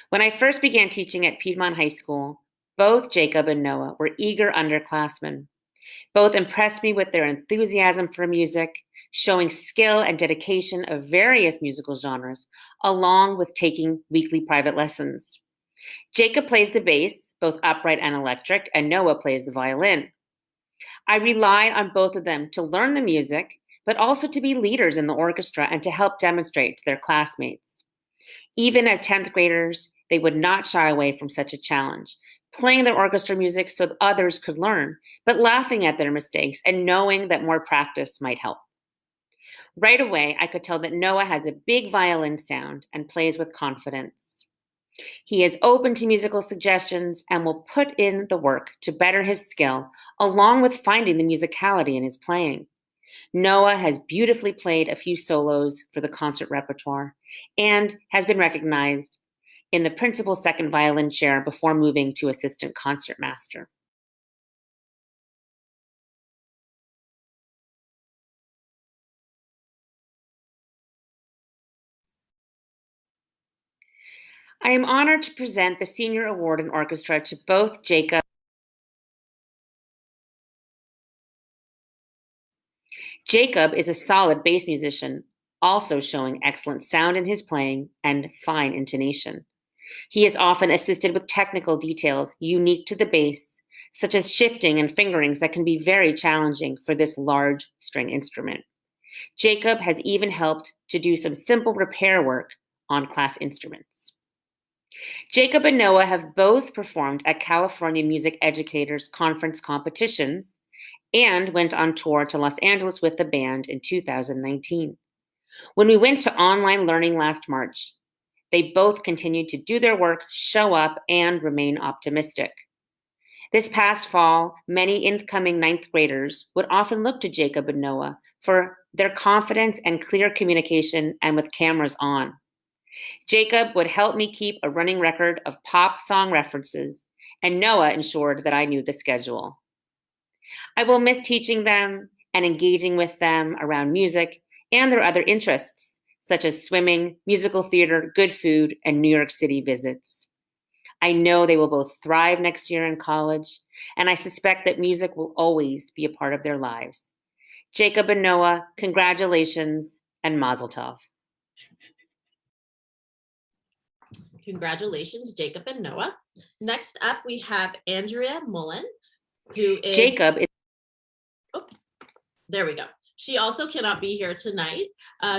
When I first began teaching at Piedmont High School, both Jacob and Noah were eager underclassmen. Both impressed me with their enthusiasm for music, showing skill and dedication of various musical genres, along with taking weekly private lessons. Jacob plays the bass, both upright and electric, and Noah plays the violin. I relied on both of them to learn the music, but also to be leaders in the orchestra and to help demonstrate to their classmates. Even as 10th graders, they would not shy away from such a challenge, playing their orchestra music so that others could learn, but laughing at their mistakes and knowing that more practice might help. Right away, I could tell that Noah has a big violin sound and plays with confidence. He is open to musical suggestions and will put in the work to better his skill, along with finding the musicality in his playing. Noah has beautifully played a few solos for the concert repertoire and has been recognized in the principal's second violin chair before moving to assistant concertmaster. I am honored to present the Senior Award in Orchestra to both Jacob. Jacob is a solid bass musician, also showing excellent sound in his playing and fine intonation. He is often assisted with technical details unique to the bass, such as shifting and fingerings that can be very challenging for this large string instrument. Jacob has even helped to do some simple repair work on class instruments. Jacob and Noah have both performed at California Music Educators Conference competitions and went on tour to Los Angeles with the band in 2019. When we went to online learning last March, they both continued to do their work, show up, and remain optimistic. This past fall, many incoming ninth graders would often look to Jacob and Noah for their confidence and clear communication and with cameras on. Jacob would help me keep a running record of pop song references, and Noah ensured that I knew the schedule. I will miss teaching them and engaging with them around music and their other interests, such as swimming, musical theater, good food, and New York City visits. I know they will both thrive next year in college, and I suspect that music will always be a part of their lives. Jacob and Noah, congratulations and mazel tov. Congratulations, Jacob and Noah. Next up, we have Andrea Mullen, who is... Jacob is... Oh, there we go. She also cannot be here tonight.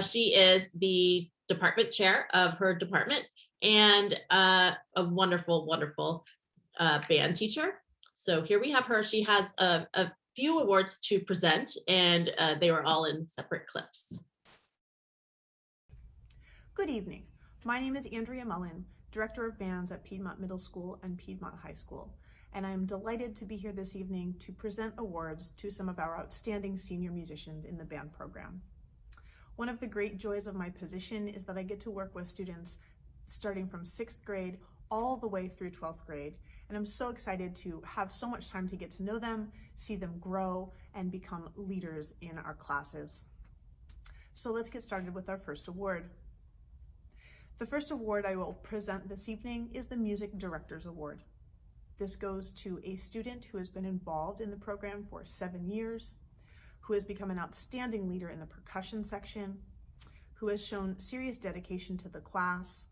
She is the department chair of her department and a wonderful, wonderful band teacher. So here we have her. She has a few awards to present, and they were all in separate clips. Good evening. My name is Andrea Mullen, Director of Bands at Piedmont Middle School and Piedmont High School, and I'm delighted to be here this evening to present awards to some of our outstanding senior musicians in the band program. One of the great joys of my position is that I get to work with students starting from 6th grade all the way through 12th grade, and I'm so excited to have so much time to get to know them, see them grow, and become leaders in our classes. So let's get started with our first award. The first award I will present this evening is the Music Directors Award. This goes to a student who has been involved in the program for 7 years, who has become an outstanding leader in the percussion section, who has shown serious dedication to the class,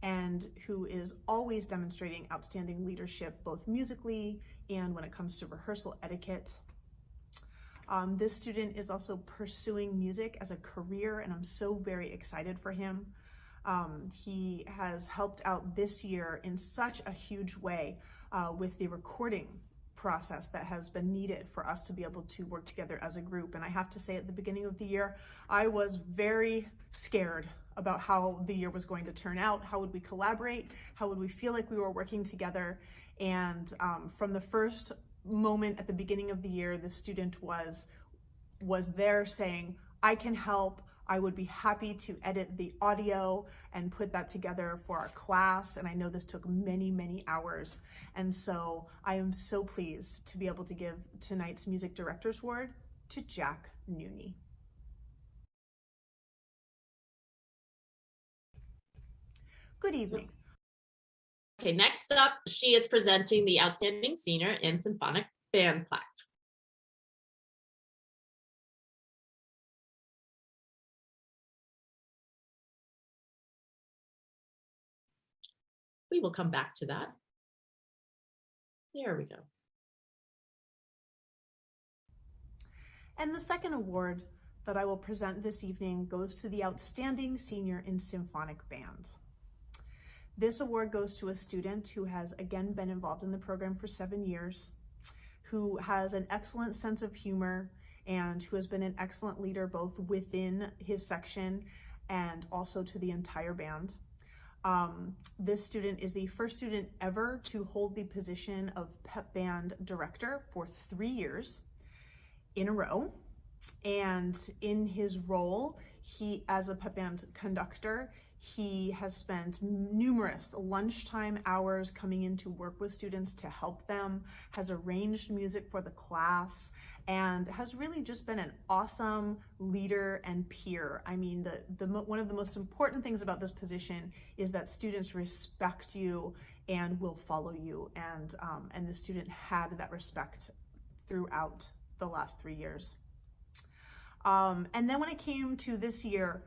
and who is always demonstrating outstanding leadership both musically and when it comes to rehearsal etiquette. This student is also pursuing music as a career, and I'm so very excited for him. He has helped out this year in such a huge way with the recording process that has been needed for us to be able to work together as a group. And I have to say, at the beginning of the year, I was very scared about how the year was going to turn out. How would we collaborate? How would we feel like we were working together? And from the first moment at the beginning of the year, the student was there saying, I can help. I would be happy to edit the audio and put that together for our class. And I know this took many, many hours. And so I am so pleased to be able to give tonight's Music Directors Award to Jack Nooney. Good evening. Okay, next up, she is presenting the Outstanding Senior in Symphonic Band Plaque. We will come back to that. There we go. And the second award that I will present this evening goes to the Outstanding Senior in Symphonic Band. This award goes to a student who has again been involved in the program for 7 years, who has an excellent sense of humor and who has been an excellent leader both within his section and also to the entire band. This student is the first student ever to hold the position of pep band director for 3 years in a row. And in his role, he, as a pep band conductor, he has spent numerous lunchtime hours coming in to work with students to help them, has arranged music for the class, and has really just been an awesome leader and peer. I mean, one of the most important things about this position is that students respect you and will follow you. And the student had that respect throughout the last 3 years. And then when it came to this year,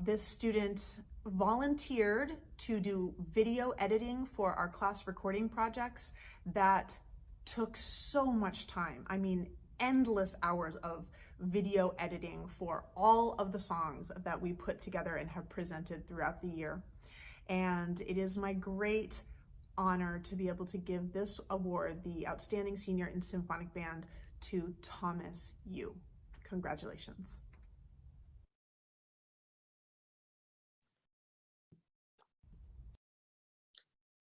this student volunteered to do video editing for our class recording projects that took so much time. I mean, endless hours of video editing for all of the songs that we put together and have presented throughout the year. And it is my great honor to be able to give this award, the Outstanding Senior in Symphonic Band, to Thomas Yu. Congratulations.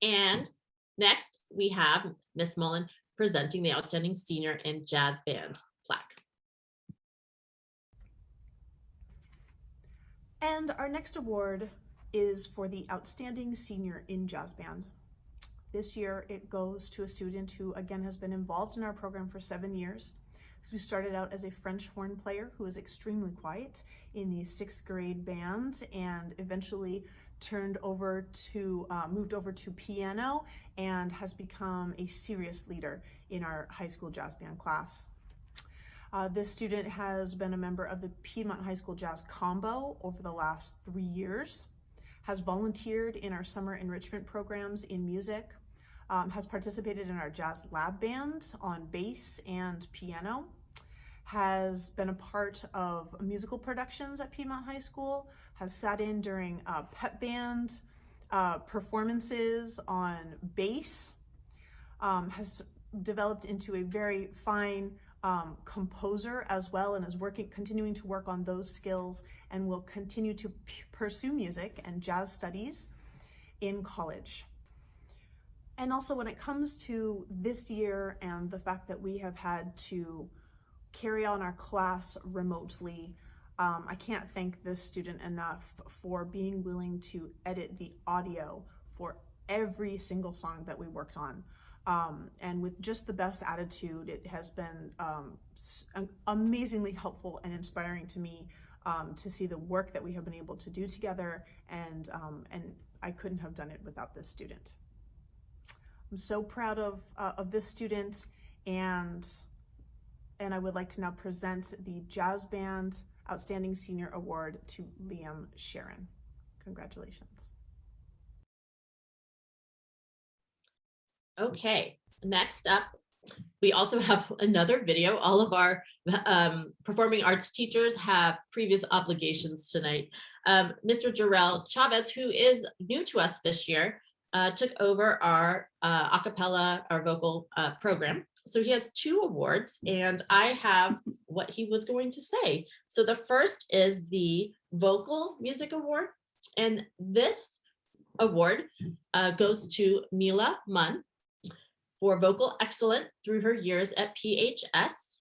And next we have Miss Mullen presenting the Outstanding Senior in Jazz Band plaque. And our next award is for the Outstanding Senior in Jazz Band. This year it goes to a student who again has been involved in our program for 7 years, who started out as a French horn player who was extremely quiet in the 6th grade band and eventually moved over to piano and has become a serious leader in our high school jazz band class. This student has been a member of the Piedmont High School Jazz Combo over the last 3 years, has volunteered in our summer enrichment programs in music, has participated in our jazz lab band on bass and piano, has been a part of musical productions at Piedmont High School, has sat in during pep band performances on bass, has developed into a very fine composer as well, and is continuing to work on those skills, and will continue to pursue music and jazz studies in college. And also when it comes to this year and the fact that we have had to carry on our class remotely, I can't thank this student enough for being willing to edit the audio for every single song that we worked on. And with just the best attitude, it has been amazingly helpful and inspiring to me to see the work that we have been able to do together, and I couldn't have done it without this student. I'm so proud of this student, and I would like to now present the Jazz Band Outstanding Senior Award to Liam Sharon. Congratulations. Okay, next up, we also have another video. All of our performing arts teachers have previous obligations tonight. Mr. Jarrell Chavez, who is new to us this year, took over our a cappella, our vocal program. So he has 2 awards, and I have what he was going to say. So the first is the Vocal Music Award, and this award goes to Mila Munn for vocal excellence through her years at PHS.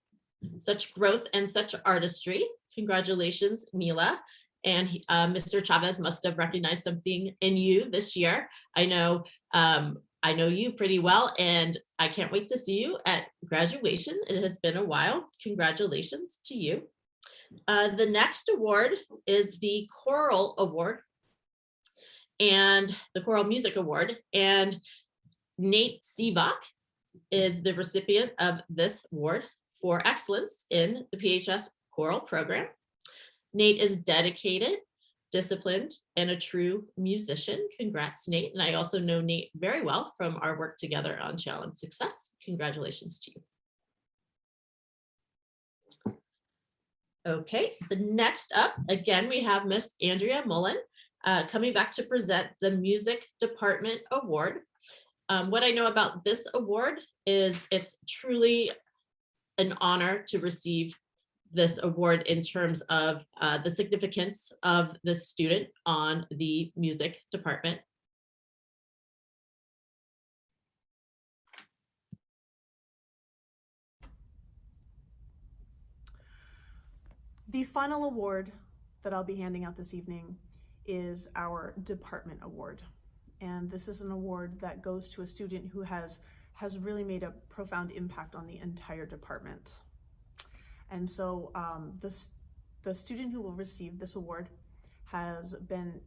Such growth and such artistry. Congratulations, Mila. And Mr. Chavez must have recognized something in you this year. I know you pretty well, and I can't wait to see you at graduation. It has been a while. Congratulations to you. The next award is the Choral Award and the Choral Music Award. And Nate Sivak is the recipient of this award for excellence in the PHS choral program. Nate is dedicated, disciplined, and a true musician. Congrats, Nate. And I also know Nate very well from our work together on Challenge Success. Congratulations to you. Okay, the next up, again, we have Miss Andrea Mullen coming back to present the Music Department Award. What I know about this award is it's truly an honor to receive this award in terms of the significance of the student on the music department. The final award that I'll be handing out this evening is our department award. And this is an award that goes to a student who has really made a profound impact on the entire department. And so the student who will receive this award has been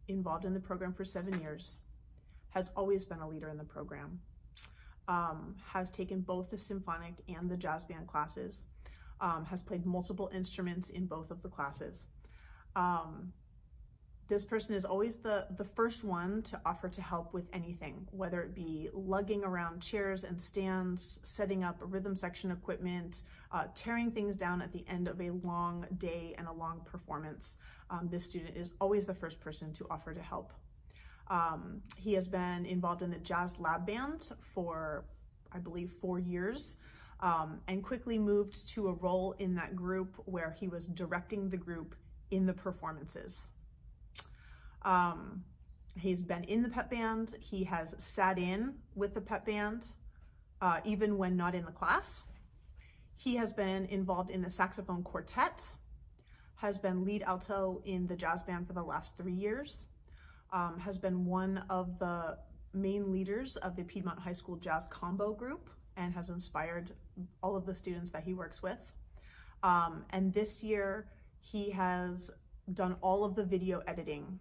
involved in the program for 7 years, has always been a leader in the program, has taken both the symphonic and the jazz band classes, has played multiple instruments in both of the classes. This person is always the first one to offer to help with anything, whether it be lugging around chairs and stands, setting up rhythm section equipment, tearing things down at the end of a long day and a long performance. This student is always the first person to offer to help. He has been involved in the jazz lab band for, I believe, 4 years, and quickly moved to a role in that group where he was directing the group in the performances. He's been in the pep band. He has sat in with the pep band, even when not in the class. He has been involved in the saxophone quartet, has been lead alto in the jazz band for the last 3 years, has been one of the main leaders of the Piedmont High School Jazz Combo Group, and has inspired all of the students that he works with. And this year, he has done all of the video editing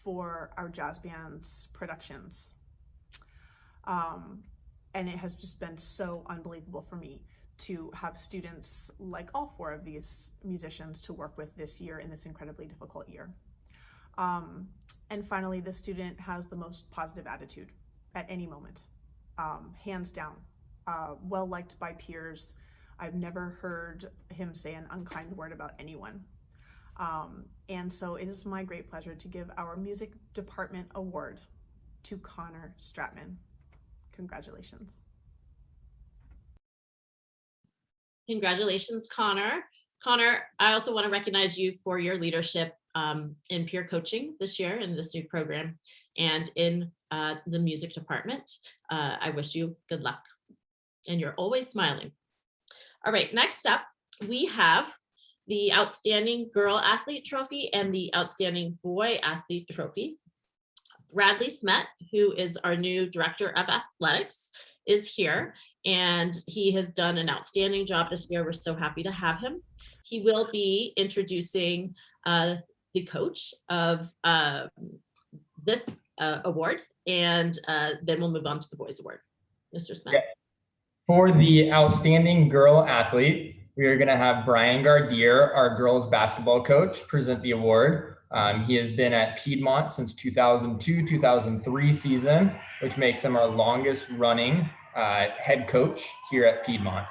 for our jazz band's productions. And it has just been so unbelievable for me to have students like all 4 of these musicians to work with this year in this incredibly difficult year. And finally, the student has the most positive attitude at any moment, hands down. Well-liked by peers. I've never heard him say an unkind word about anyone. And so it is my great pleasure to give our music department award to Connor Stratman. Congratulations. Congratulations, Connor. Connor, I also want to recognize you for your leadership in peer coaching this year in this new program and in the music department. I wish you good luck. And you're always smiling. All right, next up, we have the Outstanding Girl Athlete Trophy and the Outstanding Boy Athlete Trophy. Bradley Smet, who is our new Director of Athletics, is here, and he has done an outstanding job this year. We're so happy to have him. He will be introducing the coach of this award, and then we'll move on to the boys award. Mr. Smet. Okay. For the Outstanding Girl Athlete, we are going to have Brian Gardier, our girls basketball coach, present the award. He has been at Piedmont since 2002-2003 season, which makes him our longest running head coach here at Piedmont.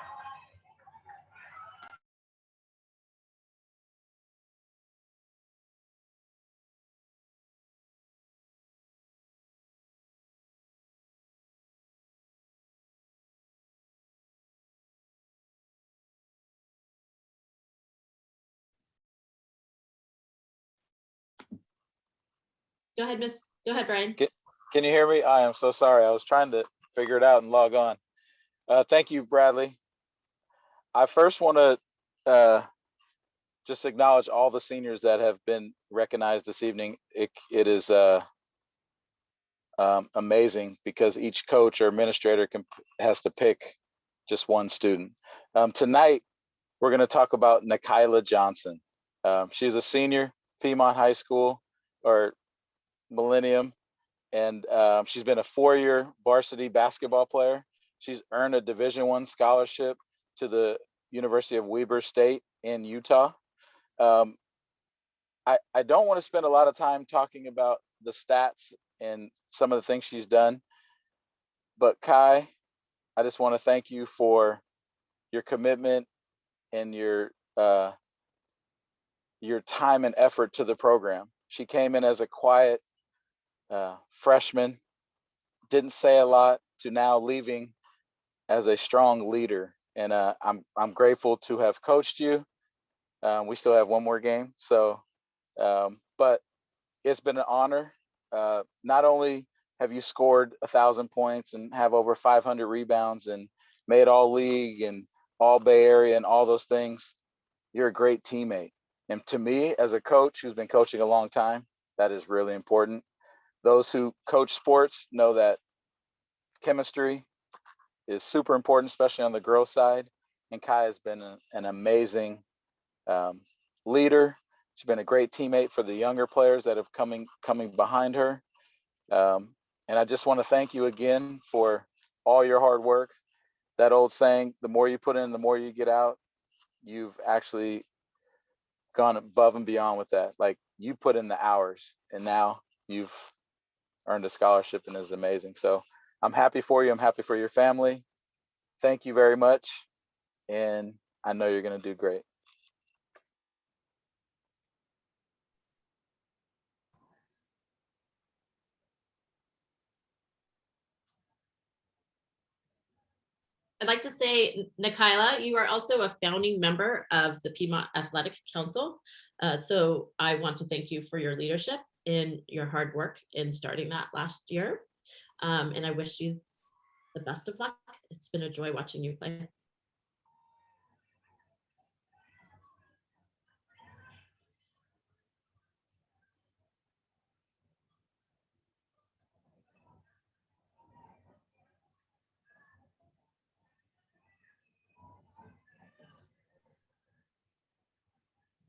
Go ahead, Brian. Can you hear me? I am so sorry. I was trying to figure it out and log on. Thank you, Bradley. I first want to just acknowledge all the seniors that have been recognized this evening. It is amazing because each coach or administrator has to pick just one student. Tonight, we're going to talk about Nikayla Johnson. She's a senior, Piedmont High School, or Millennium, and she's been a 4-year varsity basketball player. She's earned a Division I scholarship to the University of Weber State in Utah. I don't want to spend a lot of time talking about the stats and some of the things she's done, but Kai, I just want to thank you for your commitment and your time and effort to the program. She came in as a quiet freshman, didn't say a lot, to now leaving as a strong leader And I'm grateful to have coached you. We still have one more game. So, but it's been an honor. Not only have you scored 1,000 points and have over 500 rebounds and made all league and all Bay Area and all those things, you're a great teammate. And to me, as a coach who's been coaching a long time, that is really important. Those who coach sports know that chemistry is super important, especially on the girls' side. And Kai has been an amazing leader. She's been a great teammate for the younger players that have coming behind her. And I just want to thank you again for all your hard work. That old saying, the more you put in, the more you get out. You've actually gone above and beyond with that. Like, you put in the hours and now you've earned a scholarship, and it's amazing. So I'm happy for you. I'm happy for your family. Thank you very much. And I know you're going to do great. I'd like to say, Nikayla, you are also a founding member of the Piedmont Athletic Council. So I want to thank you for your leadership and your hard work in starting that last year. And I wish you the best of luck. It's been a joy watching you play.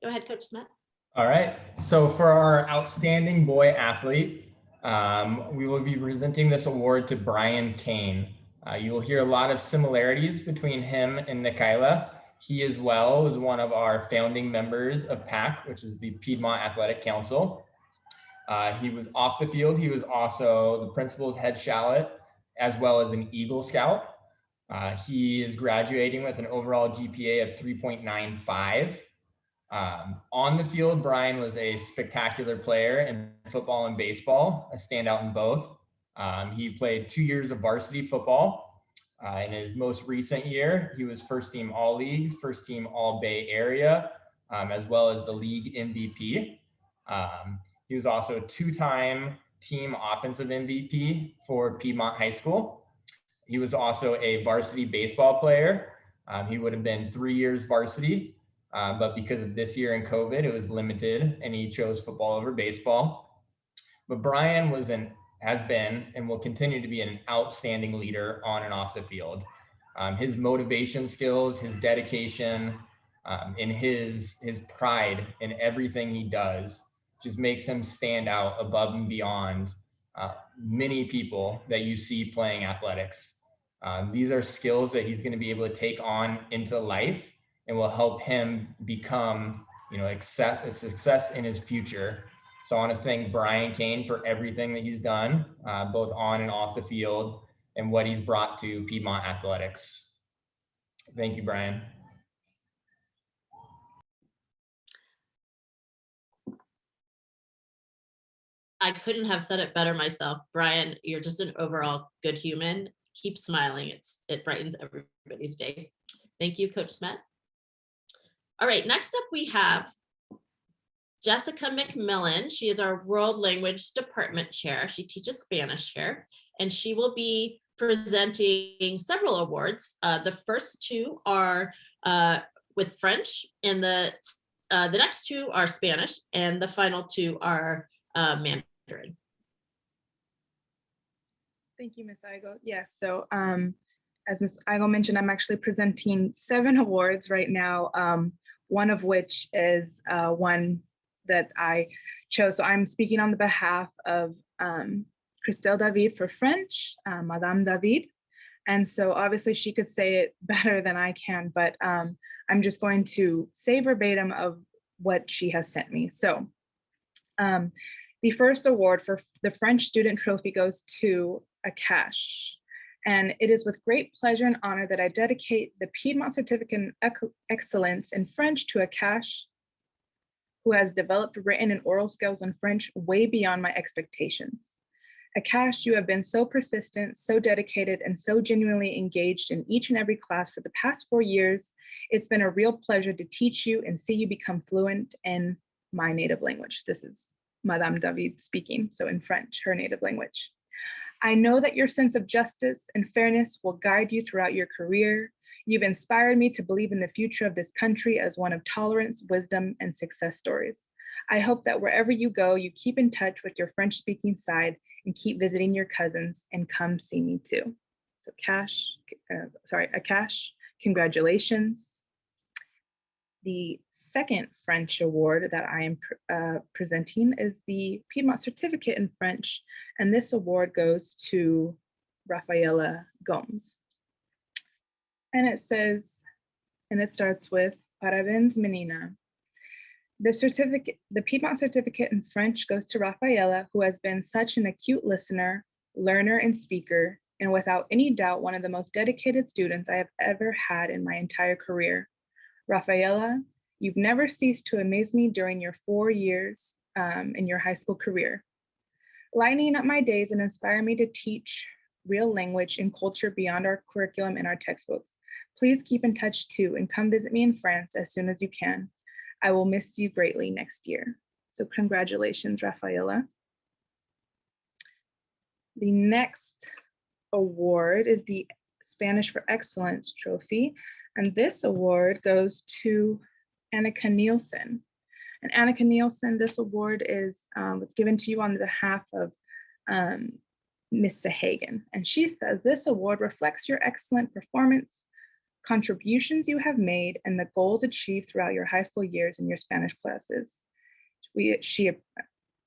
Go ahead, Coach Smith. All right. So for our outstanding boy athlete, we will be presenting this award to Brian Kane. You will hear a lot of similarities between him and Nikayla. He as well was one of our founding members of PAC, which is the Piedmont Athletic Council. He was off the field. He was also the principal's head shallot, as well as an Eagle Scout. He is graduating with an overall GPA of 3.95. On the field, Brian was a spectacular player in football and baseball, a standout in both. He played 2 years of varsity football. In his most recent year, he was first team All-League, first team All-Bay Area, as well as the league MVP. He was also a two-time team offensive MVP for Piedmont High School. He was also a varsity baseball player. He would have been 3 years varsity. But because of this year and COVID, it was limited, and he chose football over baseball. But Brian has been and will continue to be an outstanding leader on and off the field. His motivation skills, his dedication, and his pride in everything he does just makes him stand out above and beyond many people that you see playing athletics. These are skills that he's going to be able to take on into life and will help him become, a success in his future. So I want to thank Brian Kane for everything that he's done, both on and off the field, and what he's brought to Piedmont athletics. Thank you, Brian. I couldn't have said it better myself. Brian, you're just an overall good human. Keep smiling. It brightens everybody's day. Thank you, Coach Smith. All right, next up we have Jessica McMillan. She is our World Language Department Chair. She teaches Spanish here, and she will be presenting several awards. The first two are with French, and the next two are Spanish, and the final two are Mandarin. Thank you, Ms. Igo. Yes, so as Ms. Igo mentioned, I'm actually presenting 7 awards right now, one of which is one that I chose. So I'm speaking on the behalf of Christelle David for French, Madame David. And so obviously she could say it better than I can, but I'm just going to say verbatim of what she has sent me. So the first award for the French Student Trophy goes to Akash. And it is with great pleasure and honor that I dedicate the Piedmont Certificate in Excellence in French to Akash, who has developed written and oral skills in French way beyond my expectations. Akash, you have been so persistent, so dedicated, and so genuinely engaged in each and every class for the past 4 years. It's been a real pleasure to teach you and see you become fluent in my native language. This is Madame David speaking, so in French, her native language. I know that your sense of justice and fairness will guide you throughout your career. You've inspired me to believe in the future of this country as one of tolerance, wisdom, and success stories. I hope that wherever you go, you keep in touch with your French-speaking side and keep visiting your cousins and come see me too. So Akash, congratulations. The second French award that I am presenting is the Piedmont Certificate in French, and this award goes to Rafaela Gomes. And it says, and it starts with, Parabéns, menina. The Piedmont Certificate in French goes to Rafaela, who has been such an acute listener, learner, and speaker, and without any doubt, one of the most dedicated students I have ever had in my entire career. Rafaela, you've never ceased to amaze me during your 4 years in your high school career, lighting up my days and inspiring me to teach real language and culture beyond our curriculum and our textbooks. Please keep in touch too and come visit me in France as soon as you can. I will miss you greatly next year. So congratulations, Rafaela. The next award is the Spanish for Excellence Trophy. And this award goes to Annika Nielsen. And Annika Nielsen, this award is was given to you on behalf of Ms. Sahagan. And she says, this award reflects your excellent performance, contributions you have made, and the goals achieved throughout your high school years in your Spanish classes. She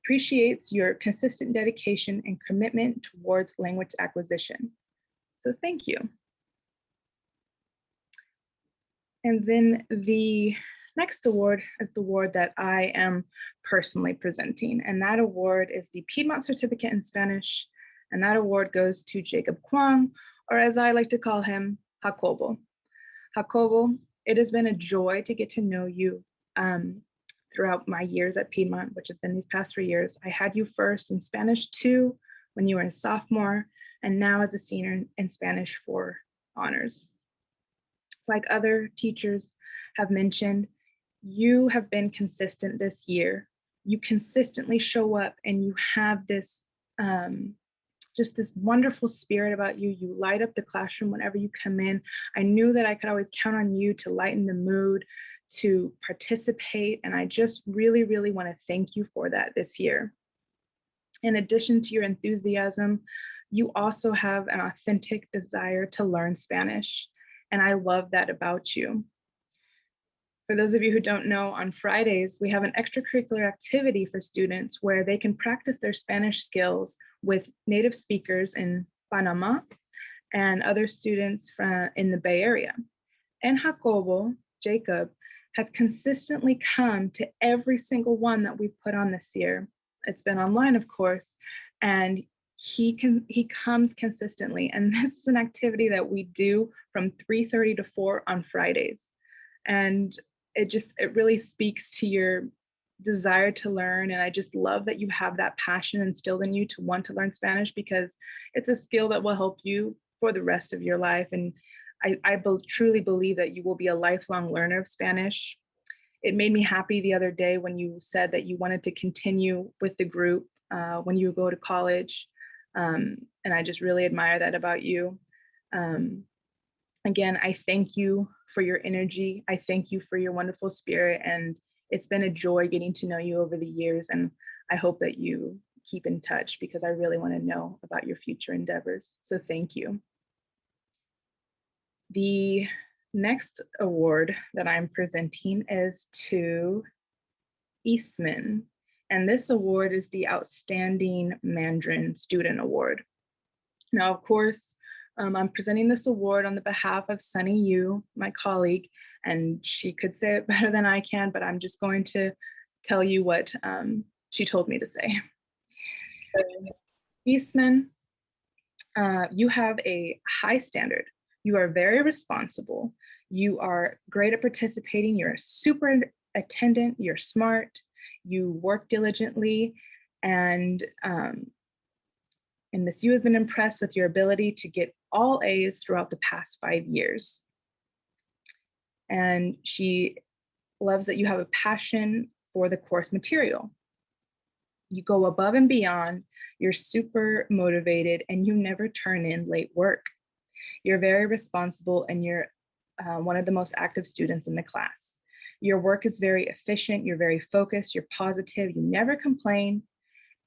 appreciates your consistent dedication and commitment towards language acquisition. So thank you. And then the next award is the award that I am personally presenting. And that award is the Piedmont Certificate in Spanish. And that award goes to Jacob Kwong, or as I like to call him, Jacobo. Jacobo, it has been a joy to get to know you throughout my years at Piedmont, which have been these past 3 years. I had you first in Spanish 2 when you were a sophomore, and now as a senior in Spanish 4 honors. Like other teachers have mentioned, you have been consistent this year. You consistently show up and you have this just this wonderful spirit about you. You light up the classroom whenever you come in. I knew that I could always count on you to lighten the mood, to participate. And I just really, really want to thank you for that this year. In addition to your enthusiasm, you also have an authentic desire to learn Spanish. And I love that about you. For those of you who don't know, on Fridays, we have an extracurricular activity for students where they can practice their Spanish skills with native speakers in Panama and other students in the Bay Area. And Jacobo, Jacob, has consistently come to every single one that we've put on this year. It's been online, of course, and he comes consistently. And this is an activity that we do from 3:30 to 4 on Fridays. And it really speaks to your desire to learn. And I just love that you have that passion instilled in you to want to learn Spanish, because it's a skill that will help you for the rest of your life. And I truly believe that you will be a lifelong learner of Spanish. It made me happy the other day when you said that you wanted to continue with the group when you go to college. And I just really admire that about you. Again, I thank you for your energy. I thank you for your wonderful spirit. And it's been a joy getting to know you over the years. And I hope that you keep in touch, because I really want to know about your future endeavors. So thank you. The next award that I'm presenting is to Eastman. And this award is the Outstanding Mandarin Student Award. Now, of course, I'm presenting this award on the behalf of Sunny Yu, my colleague, and she could say it better than I can, but I'm just going to tell you what she told me to say. So, Eastman, you have a high standard. You are very responsible. You are great at participating. You're a super attendant. You're smart. You work diligently, and And Miss Yu has been impressed with your ability to get all A's throughout the past 5 years. And she loves that you have a passion for the course material. You go above and beyond, you're super motivated, and you never turn in late work. You're very responsible, and you're one of the most active students in the class. Your work is very efficient, you're very focused, you're positive, you never complain,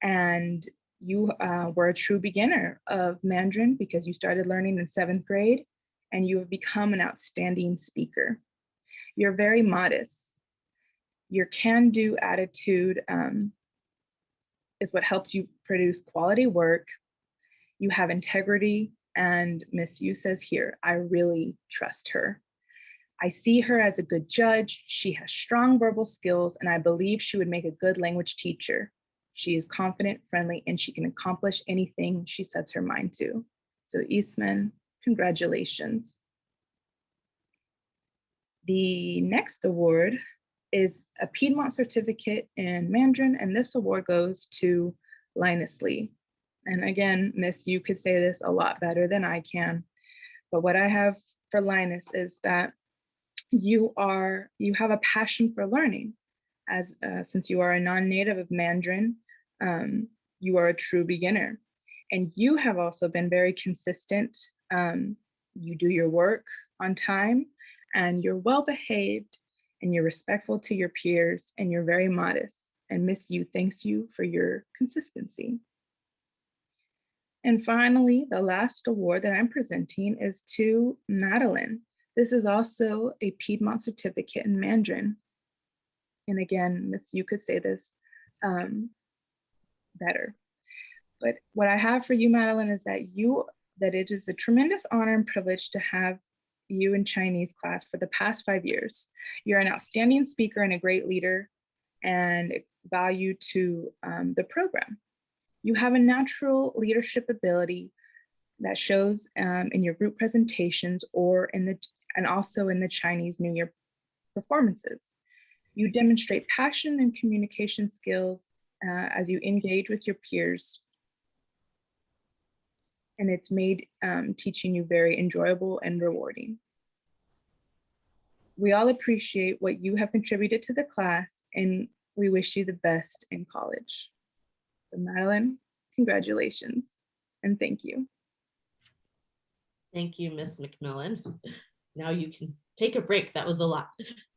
and you were a true beginner of Mandarin because you started learning in 7th grade, and you have become an outstanding speaker. You're very modest. Your can-do attitude is what helps you produce quality work. You have integrity, and Miss Yu says here, I really trust her. I see her as a good judge. She has strong verbal skills, and I believe she would make a good language teacher. She is confident, friendly, and she can accomplish anything she sets her mind to. So Eastman, congratulations. The next award is a Piedmont certificate in Mandarin, and this award goes to Linus Lee. And again, Miss, you could say this a lot better than I can, but what I have for Linus is that you have a passion for learning. As since you are a non-native of Mandarin, you are a true beginner, and you have also been very consistent. You do your work on time, and you're well behaved, and you're respectful to your peers, and you're very modest. And Miss Yu thanks you for your consistency. And finally, the last award that I'm presenting is to Madeline. This is also a Piedmont certificate in Mandarin. And again, Miss Yu could say this better. But what I have for you, Madeline, is that it is a tremendous honor and privilege to have you in Chinese class for the past 5 years. You're an outstanding speaker and a great leader, and value to the program. You have a natural leadership ability that shows in your group presentations and also in the Chinese New Year performances. You demonstrate passion and communication skills as you engage with your peers. And it's made teaching you very enjoyable and rewarding. We all appreciate what you have contributed to the class, and we wish you the best in college. So Madeline, congratulations and thank you. Thank you, Miss McMillan. Now you can take a break. That was a lot.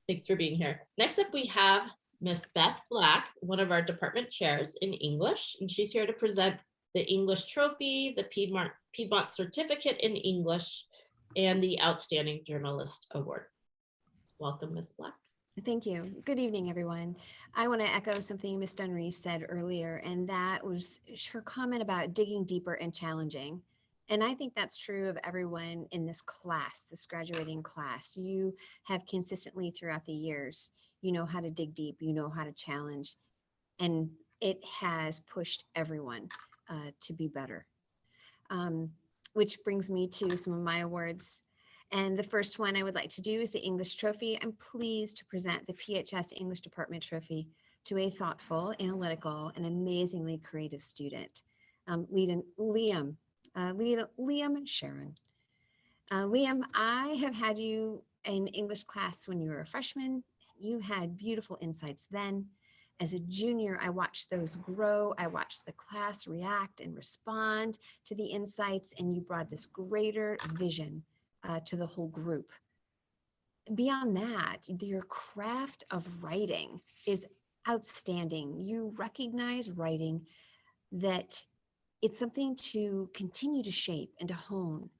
Thanks for being here. Next up, we have Miss Beth Black, one of our department chairs in English, and she's here to present the English Trophy, the Piedmont Certificate in English, and the Outstanding Journalist Award. Welcome, Miss Black. Thank you. Good evening, everyone. I want to echo something Ms. Dunry said earlier, and that was her comment about digging deeper and challenging. And I think that's true of everyone in this class, this graduating class. You have consistently throughout the years, you know how to dig deep, you know how to challenge, and it has pushed everyone to be better. Which brings me to some of my awards. And the first one I would like to do is the English Trophy. I'm pleased to present the PHS English Department Trophy to a thoughtful, analytical, and amazingly creative student, Liam Sharon. Liam, I have had you in English class when you were a freshman. You had beautiful insights then. As a junior, I watched those grow. I watched the class react and respond to the insights, and you brought this greater vision to the whole group. Beyond that, your craft of writing is outstanding. You recognize writing, that it's something to continue to shape and to hone.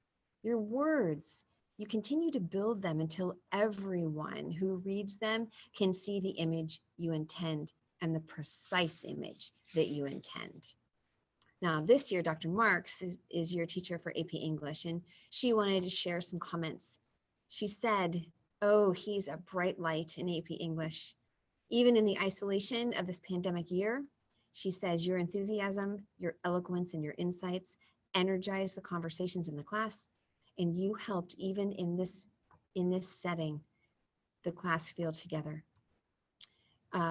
Your words, you continue to build them until everyone who reads them can see the image you intend and the precise image that you intend. Now, this year, Dr. Marks is your teacher for AP English, and she wanted to share some comments. She said, oh, he's a bright light in AP English. Even in the isolation of this pandemic year, she says your enthusiasm, your eloquence, and your insights energize the conversations in the class, and you helped even in this setting, the class feel together.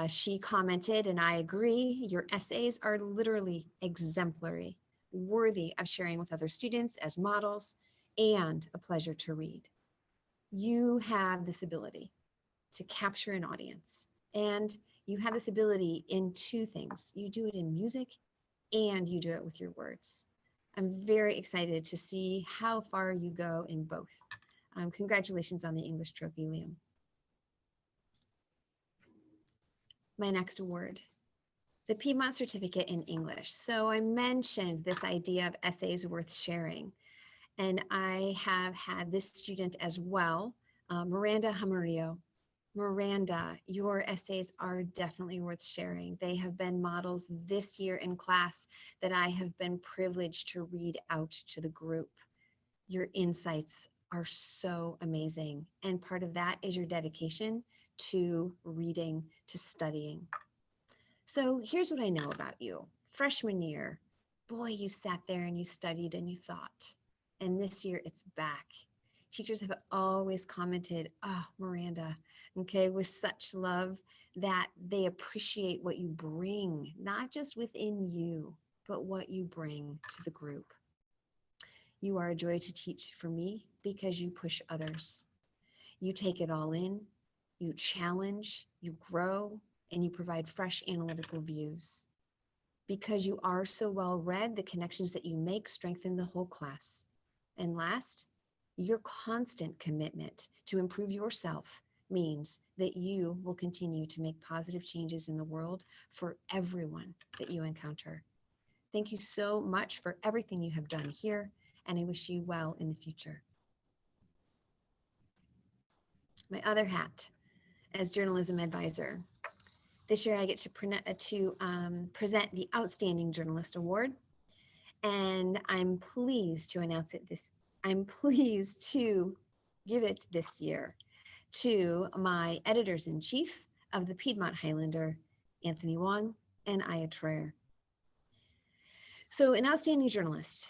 She commented, and I agree, your essays are literally exemplary. worthy of sharing with other students as models, and a pleasure to read. You have this ability to capture an audience, and you have this ability in two things. You do it in music and you do it with your words. I'm very excited to see how far you go in both. Congratulations on the English trophy, Liam. My next award, the Piedmont Certificate in English. So I mentioned this idea of essays worth sharing, and I have had this student as well, Miranda Hamarillo. Miranda, your essays are definitely worth sharing. They have been models this year in class that I have been privileged to read out to the group. Your insights are so amazing. And part of that is your dedication to reading, to studying. So here's what I know about you. Freshman year, boy, you sat there and you studied and you thought. And this year it's back. Teachers have always commented, oh, Miranda, okay, with such love that they appreciate what you bring, not just within you, but what you bring to the group. You are a joy to teach for me because you push others. You take it all in, you challenge, you grow, and you provide fresh analytical views. Because you are so well read, the connections that you make strengthen the whole class. And last, your constant commitment to improve yourself means that you will continue to make positive changes in the world for everyone that you encounter. Thank you so much for everything you have done here, and I wish you well in the future. My other hat as journalism advisor. This year I get to present the Outstanding Journalist Award, and I'm pleased to announce it I'm pleased to give it this year to my editors-in-chief of the Piedmont Highlander, Anthony Wong and Aya Troyer. So an outstanding journalist.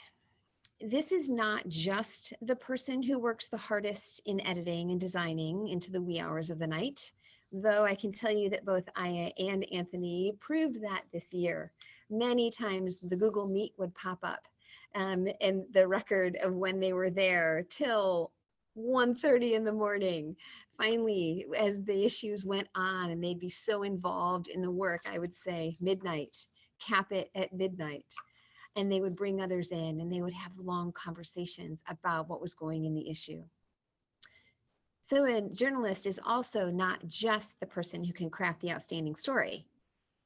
This is not just the person who works the hardest in editing and designing into the wee hours of the night, though I can tell you that both Aya and Anthony proved that this year. Many times the Google Meet would pop up and the record of when they were there till 1:30 in the morning. Finally, as the issues went on and they'd be so involved in the work, I would say midnight, cap it at midnight. And they would bring others in and they would have long conversations about what was going in the issue. So a journalist is also not just the person who can craft the outstanding story.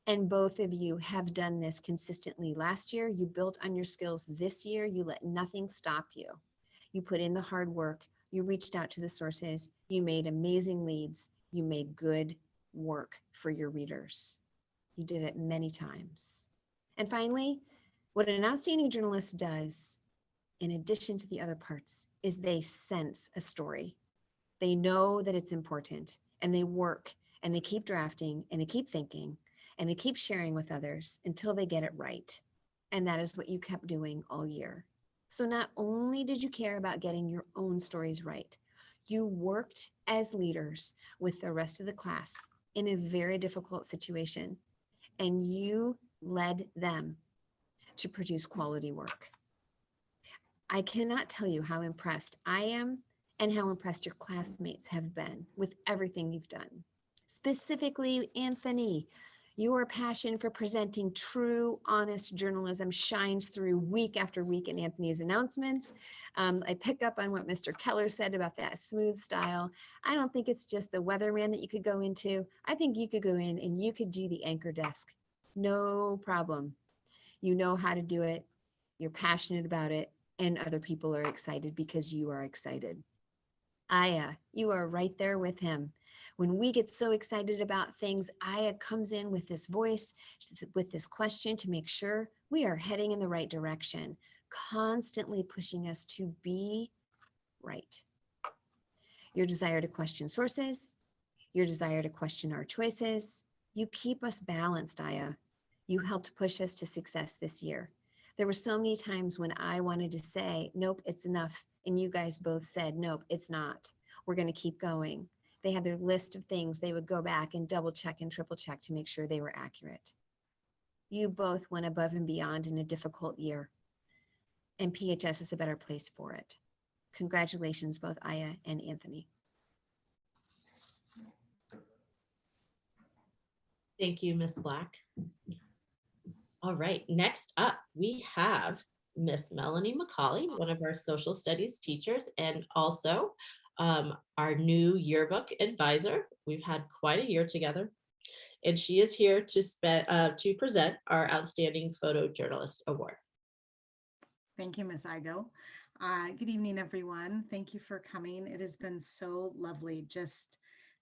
And both of you have done this consistently. Last year, you built on your skills. This year, you let nothing stop you. You put in the hard work. You reached out to the sources. You made amazing leads. You made good work for your readers. You did it many times. And finally, what an outstanding journalist does, in addition to the other parts, is they sense a story. They know that it's important, and they work, and they keep drafting, and they keep thinking, and they keep sharing with others until they get it right. And that is what you kept doing all year. So not only did you care about getting your own stories right, you worked as leaders with the rest of the class in a very difficult situation, and you led them to produce quality work. I cannot tell you how impressed I am and how impressed your classmates have been with everything you've done. Specifically, Anthony, your passion for presenting true, honest journalism shines through week after week in Anthony's announcements. I pick up on what Mr. Keller said about that smooth style. I don't think it's just the weatherman that you could go into. I think you could go in and you could do the anchor desk. No problem. You know how to do it. You're passionate about it, and other people are excited because you are excited. Aya, you are right there with him. When we get so excited about things, Aya comes in with this voice, with this question to make sure we are heading in the right direction, constantly pushing us to be right. Your desire to question sources, your desire to question our choices, you keep us balanced, Aya. You helped push us to success this year. There were so many times when I wanted to say, nope, it's enough. And you guys both said, nope, it's not. We're going to keep going. They had their list of things. They would go back and double check and triple check to make sure they were accurate. You both went above and beyond in a difficult year. and PHS is a better place for it. Congratulations, both Aya and Anthony. Thank you, Ms. Black. All right, next up, we have Miss Melanie McCauley, one of our social studies teachers, and also our new yearbook advisor. We've had quite a year together, and she is here to present our Outstanding Photojournalist Award. Thank you, Ms. Igo. Good evening, everyone. Thank you for coming. It has been so lovely just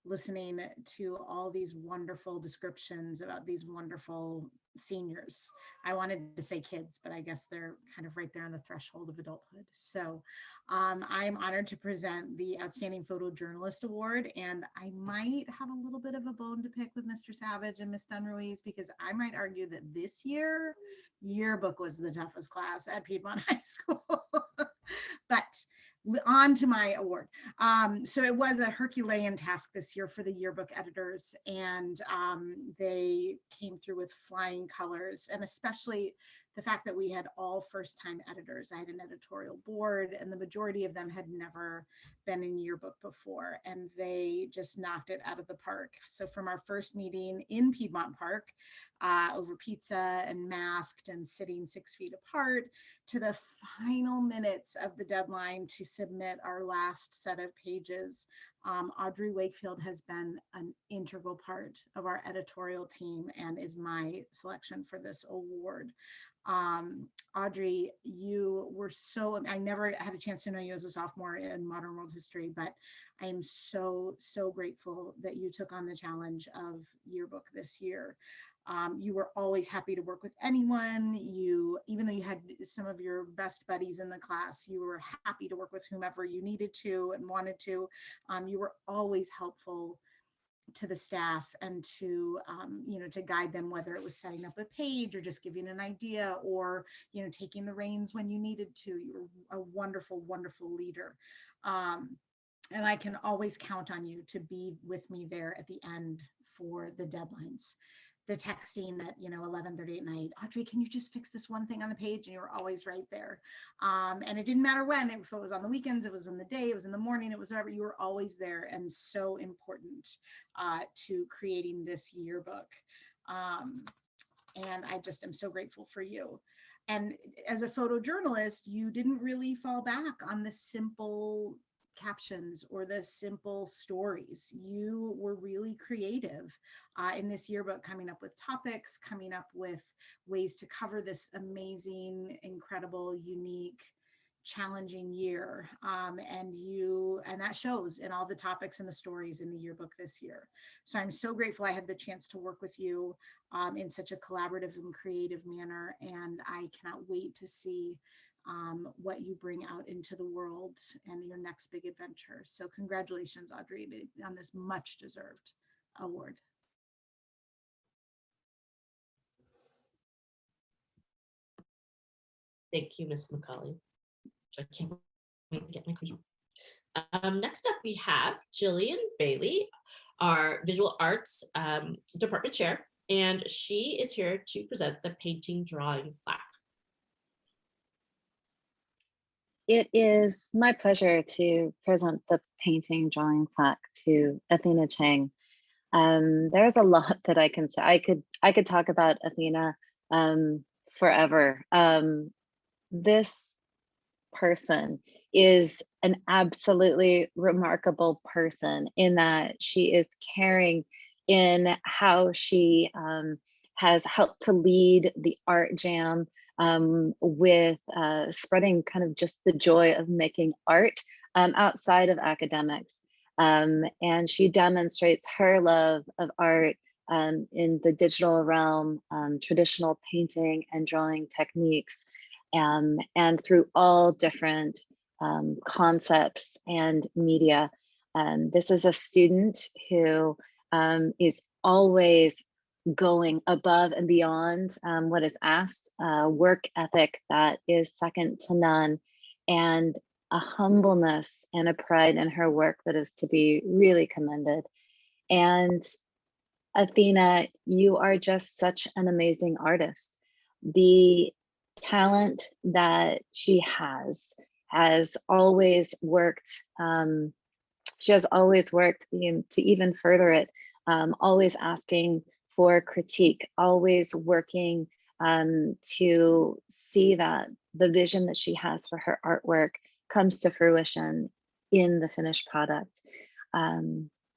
listening to all these wonderful descriptions about these wonderful seniors. I wanted to say kids, but I guess they're kind of right there on the threshold of adulthood. So I'm honored to present the Outstanding Photojournalist Award, and I might have a little bit of a bone to pick with Mr. Savage and Ms. Dunruiz, because I might argue that this year, yearbook was the toughest class at Piedmont High School. But on to my award. So it was a Herculean task this year for the yearbook editors, and they came through with flying colors, and especially the fact that we had all first-time editors. I had an editorial board, and the majority of them had never been in yearbook before, and they just knocked it out of the park. So from our first meeting in Piedmont Park, over pizza and masked and sitting 6 feet apart, to the final minutes of the deadline to submit our last set of pages, Audrey Wakefield has been an integral part of our editorial team and is my selection for this award. Audrey, you were so, I never had a chance to know you as a sophomore in modern world history, but I am so grateful that you took on the challenge of yearbook this year. You were always happy to work with anyone. Even though you had some of your best buddies in the class, you were happy to work with whomever you needed to and wanted to. You were always helpful to the staff and to to guide them, whether it was setting up a page or just giving an idea, or taking the reins when you needed to. You were a wonderful leader, and I can always count on you to be with me there at the end for the deadlines. The texting at 11:30 at night, Audrey, can you just fix this one thing on the page? And you were always right there. And it didn't matter when, if it was on the weekends, it was in the day, it was in the morning, it was whatever, you were always there, and so important to creating this yearbook. And I just am so grateful for you. And as a photojournalist, you didn't really fall back on the simple captions or the simple stories. You were really creative in this yearbook, coming up with topics, coming up with ways to cover this amazing, incredible, unique, challenging year. And that shows in all the topics and the stories in the yearbook this year. So I'm so grateful I had the chance to work with you in such a collaborative and creative manner. And I cannot wait to see what you bring out into the world and your next big adventure. So congratulations, Audrey, on this much deserved award. Thank you, Ms. McCauley. I can't wait to get my queen. Next up, we have Jillian Bailey, our visual arts department chair, and she is here to present the painting drawing plaque. It is my pleasure to present the painting drawing plaque to Athena Chang. There's a lot that I can say. I could talk about Athena forever. This person is an absolutely remarkable person in that she is caring in how she has helped to lead the art jam with spreading kind of just the joy of making art outside of academics. And she demonstrates her love of art in the digital realm, traditional painting and drawing techniques, and through all different concepts and media. This is a student who is always going above and beyond what is asked, work ethic that is second to none, and a humbleness and a pride in her work that is to be really commended. And Athena, you are just such an amazing artist. The talent that she has always worked. She has always worked to even further it, always asking for critique, always working to see that the vision that she has for her artwork comes to fruition in the finished product.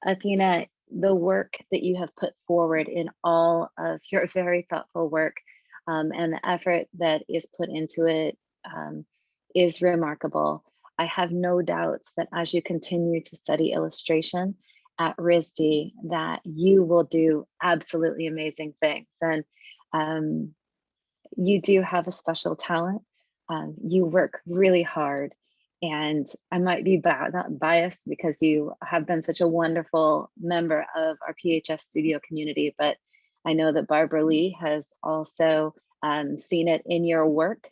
Athena, the work that you have put forward in all of your very thoughtful work and the effort that is put into it is remarkable. I have no doubts that as you continue to study illustration at RISD, that you will do absolutely amazing things. And you do have a special talent. You work really hard. And I might be not biased because you have been such a wonderful member of our PHS studio community, but I know that Barbara Lee has also seen it in your work,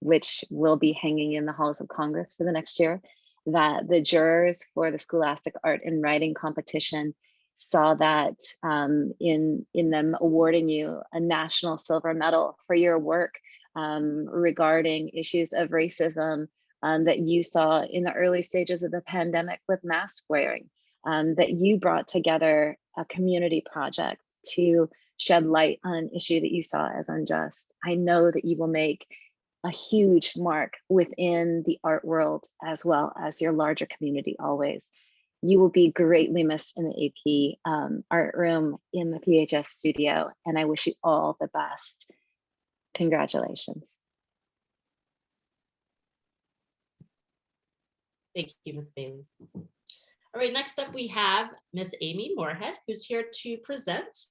which will be hanging in the halls of Congress for the next year, that the jurors for the Scholastic Art and Writing competition saw that in them awarding you a national silver medal for your work regarding issues of racism that you saw in the early stages of the pandemic with mask wearing, that you brought together a community project to shed light on an issue that you saw as unjust. I know that you will make a huge mark within the art world as well as your larger community always. You will be greatly missed in the AP art room in the PHS studio, and I wish you all the best. Congratulations. Thank you, Ms. Bailey. All right, next up we have Miss Amy Moorhead, who's here to present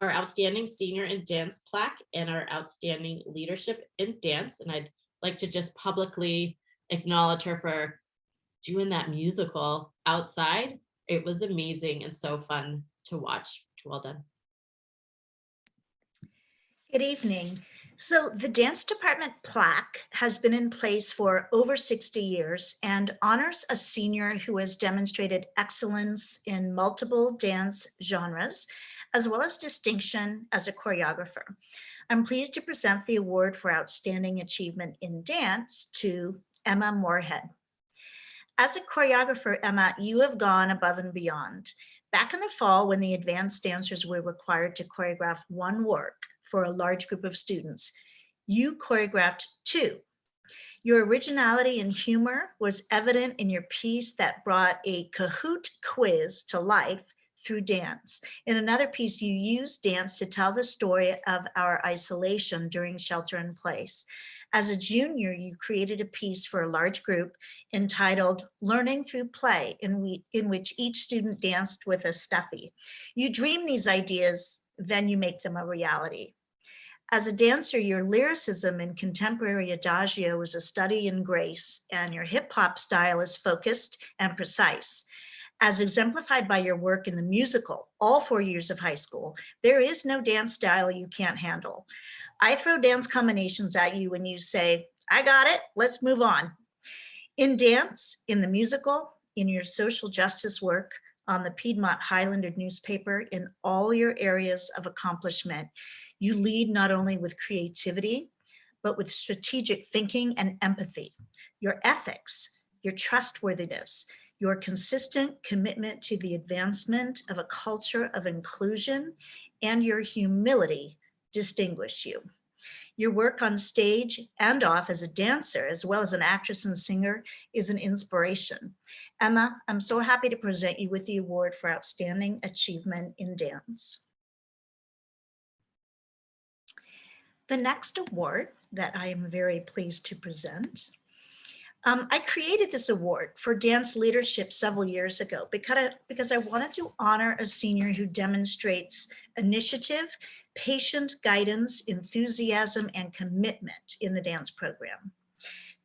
our Outstanding Senior in Dance plaque and our Outstanding Leadership in Dance. And I'd like to just publicly acknowledge her for doing that musical outside. It was amazing and so fun to watch. Well done. Good evening. So the dance department plaque has been in place for over 60 years and honors a senior who has demonstrated excellence in multiple dance genres, as well as distinction as a choreographer. I'm pleased to present the award for Outstanding Achievement in Dance to Emma Moorhead. As a choreographer, Emma, you have gone above and beyond. Back in the fall, when the advanced dancers were required to choreograph one work for a large group of students, you choreographed two. Your originality and humor was evident in your piece that brought a Kahoot quiz to life through dance. In another piece, you used dance to tell the story of our isolation during shelter in place. As a junior, you created a piece for a large group entitled Learning Through Play, in which each student danced with a stuffy. You dream these ideas, then you make them a reality. As a dancer, your lyricism in contemporary adagio is a study in grace, and your hip hop style is focused and precise. As exemplified by your work in the musical, all 4 years of high school, there is no dance style you can't handle. I throw dance combinations at you and you say, I got it, let's move on. In dance, in the musical, in your social justice work, on the Piedmont Highlander newspaper, in all your areas of accomplishment, you lead not only with creativity, but with strategic thinking and empathy. Your ethics, your trustworthiness, your consistent commitment to the advancement of a culture of inclusion, and your humility distinguish you. Your work on stage and off as a dancer, as well as an actress and singer, is an inspiration. Emma, I'm so happy to present you with the award for Outstanding Achievement in Dance. The next award that I am very pleased to present, I created this award for dance leadership several years ago because I wanted to honor a senior who demonstrates initiative, patient guidance, enthusiasm, and commitment in the dance program.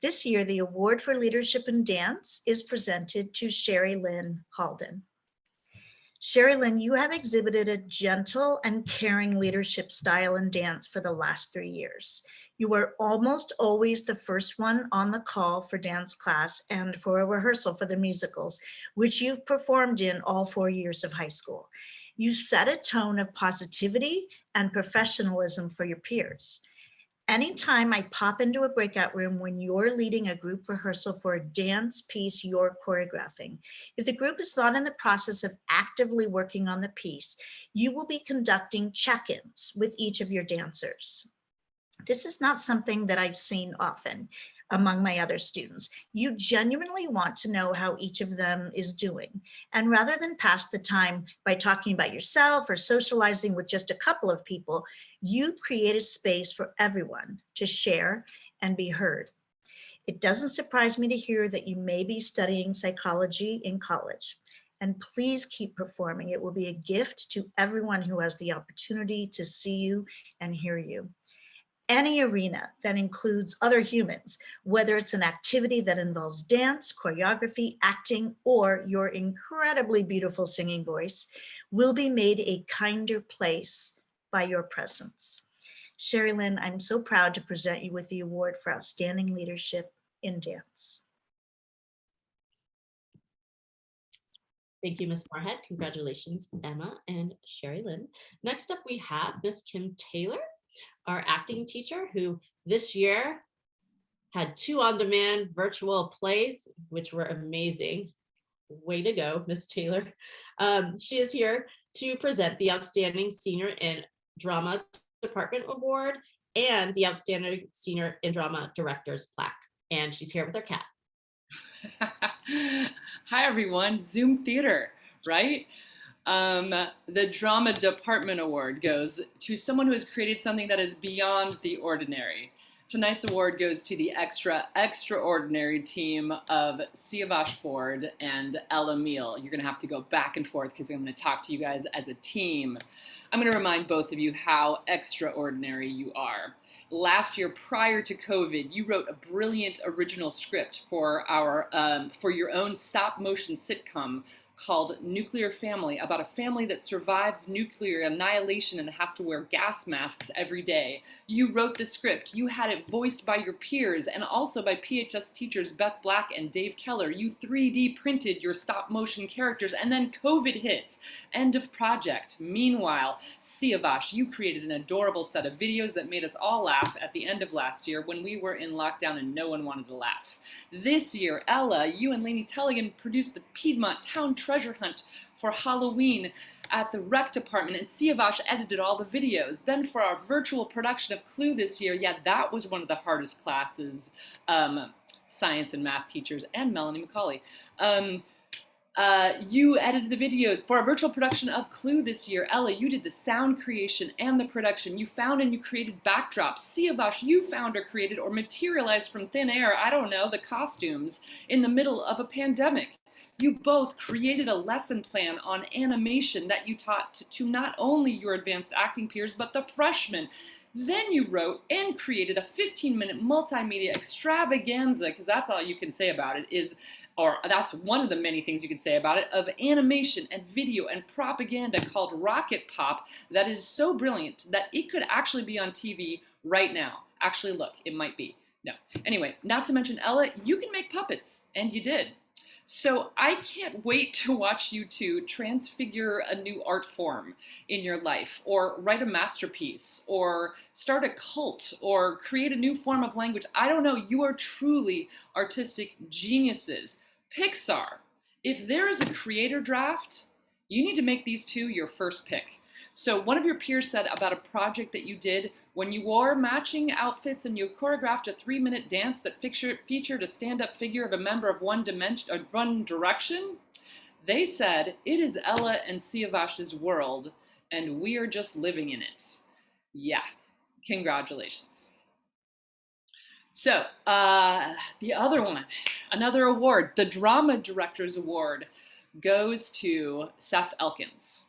This year, the award for leadership in dance is presented to Sherry Lynn Halden. Sherry Lynn, you have exhibited a gentle and caring leadership style in dance for the last 3 years. You were almost always the first one on the call for dance class and for a rehearsal for the musicals, which you've performed in all 4 years of high school. You set a tone of positivity and professionalism for your peers. Anytime I pop into a breakout room when you're leading a group rehearsal for a dance piece you're choreographing, if the group is not in the process of actively working on the piece, you will be conducting check-ins with each of your dancers. This is not something that I've seen often among my other students. You genuinely want to know how each of them is doing. And rather than pass the time by talking about yourself or socializing with just a couple of people, you create a space for everyone to share and be heard. It doesn't surprise me to hear that you may be studying psychology in college. And please keep performing. It will be a gift to everyone who has the opportunity to see you and hear you. Any arena that includes other humans, whether it's an activity that involves dance, choreography, acting, or your incredibly beautiful singing voice, will be made a kinder place by your presence. Sherry Lynn, I'm so proud to present you with the award for outstanding leadership in dance. Thank you, Ms. Moorhead. Congratulations, Emma and Sherry Lynn. Next up, we have Ms. Kim Taylor, our acting teacher, who this year had 2 on-demand virtual plays, which were amazing. Way to go, Ms. Taylor. She is here to present the Outstanding Senior in Drama Department Award and the Outstanding Senior in Drama Director's Plaque. And she's here with her cat. Hi, everyone. Zoom Theater, right? The Drama Department Award goes to someone who has created something that is beyond the ordinary. Tonight's award goes to the extraordinary team of Civic Ford and Ella Meal. You're going to have to go back and forth because I'm going to talk to you guys as a team. I'm going to remind both of you how extraordinary you are. Last year, prior to COVID, you wrote a brilliant original script for your own stop-motion sitcom called Nuclear Family, about a family that survives nuclear annihilation and has to wear gas masks every day. You wrote the script. You had it voiced by your peers and also by PHS teachers Beth Black and Dave Keller. You 3D printed your stop-motion characters, and then COVID hit. End of project. Meanwhile, Civic, you created an adorable set of videos that made us all laugh at the end of last year when we were in lockdown and no one wanted to laugh. This year, Ella, you and Lainey Telligan produced the Piedmont Town Treasure Hunt for Halloween at the rec department, and Civic edited all the videos. Then for our virtual production of Clue this year, yeah, that was one of the hardest classes, science and math teachers and Melanie McCauley. You edited the videos for our virtual production of Clue this year. Ella, you did the sound creation and the production. You found and you created backdrops. Civic, you found or created or materialized from thin air, I don't know, the costumes in the middle of a pandemic. You both created a lesson plan on animation that you taught to not only your advanced acting peers, but the freshmen. Then you wrote and created a 15-minute multimedia extravaganza, because that's all you can say about it, or that's one of the many things you can say about it, of animation and video and propaganda called Rocket Pop that is so brilliant that it could actually be on TV right now. Actually, look, it might be. No. Anyway, not to mention, Ella, you can make puppets, and you did. So I can't wait to watch you two transfigure a new art form in your life, or write a masterpiece, or start a cult, or create a new form of language. I don't know, you are truly artistic geniuses. Pixar, if there is a creator draft, you need to make these two your first pick. So one of your peers said about a project that you did when you wore matching outfits and you choreographed a 3-minute dance that featured a stand-up figure of a member of One Direction. They said, it is Ella and Civic's world, and we are just living in it. Yeah, congratulations. So, the other one, another award, the Drama Director's Award, goes to Seth Elkins.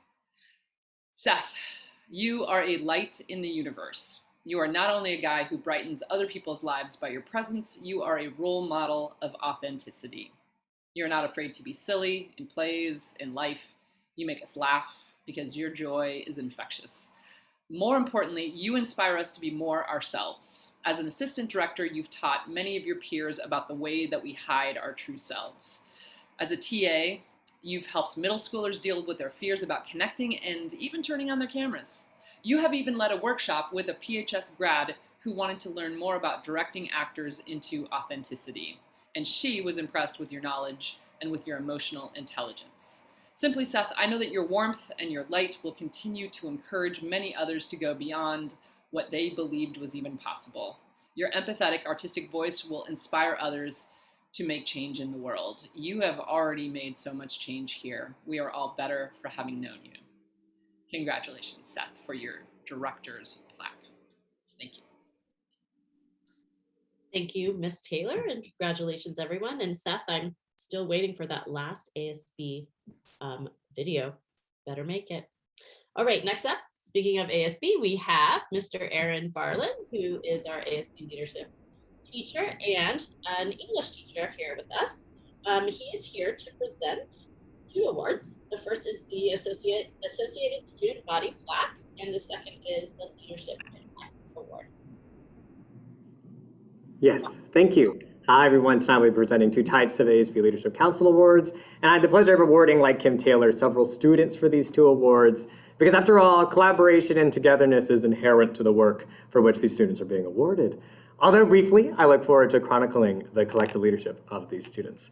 Seth, you are a light in the universe. You are not only a guy who brightens other people's lives by your presence, you are a role model of authenticity. You're not afraid to be silly in plays, in life. You make us laugh because your joy is infectious. More importantly, you inspire us to be more ourselves. As an assistant director, you've taught many of your peers about the way that we hide our true selves. As a TA, you've helped middle schoolers deal with their fears about connecting and even turning on their cameras. You have even led a workshop with a PHS grad who wanted to learn more about directing actors into authenticity. And she was impressed with your knowledge and with your emotional intelligence. Simply, Seth, I know that your warmth and your light will continue to encourage many others to go beyond what they believed was even possible. Your empathetic artistic voice will inspire others to make change in the world. You have already made so much change here. We are all better for having known you. Congratulations, Seth, for your director's plaque. Thank you. Thank you, Miss Taylor, and congratulations, everyone. And Seth, I'm still waiting for that last ASB video. Better make it. All right, next up, speaking of ASB, we have Mr. Aaron Barlin, who is our ASB leadership teacher and an English teacher here with us. He is here to present 2 awards. The first is the Associated Student Body Plaque, and the second is the Leadership Impact Award. Yes, thank you. Hi, everyone. Tonight we'll be presenting 2 types of ASB Leadership Council Awards. And I had the pleasure of awarding, like Kim Taylor, several students for these 2 awards. Because after all, collaboration and togetherness is inherent to the work for which these students are being awarded. Although briefly, I look forward to chronicling the collective leadership of these students.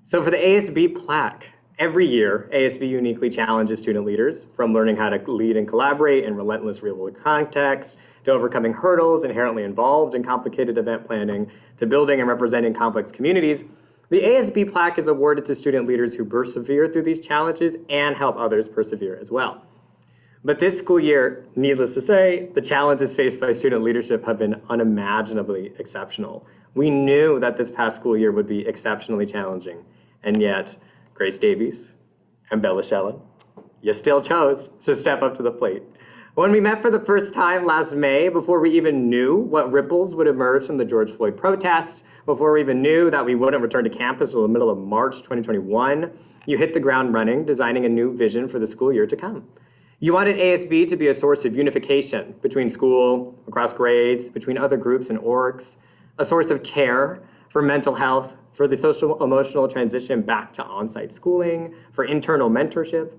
So for the ASB Plaque, every year, ASB uniquely challenges student leaders from learning how to lead and collaborate in relentless real-world context, to overcoming hurdles inherently involved in complicated event planning, to building and representing complex communities. The ASB Plaque is awarded to student leaders who persevere through these challenges and help others persevere as well. But this school year, needless to say, the challenges faced by student leadership have been unimaginably exceptional. We knew that this past school year would be exceptionally challenging, and yet Grace Davies and Bella Shellen, you still chose to step up to the plate. When we met for the first time last May, before we even knew what ripples would emerge from the George Floyd protests, before we even knew that we wouldn't return to campus until the middle of March 2021, you hit the ground running, designing a new vision for the school year to come. You wanted ASB to be a source of unification between school, across grades, between other groups and orgs, a source of care for mental health, for the social emotional transition back to on-site schooling, for internal mentorship,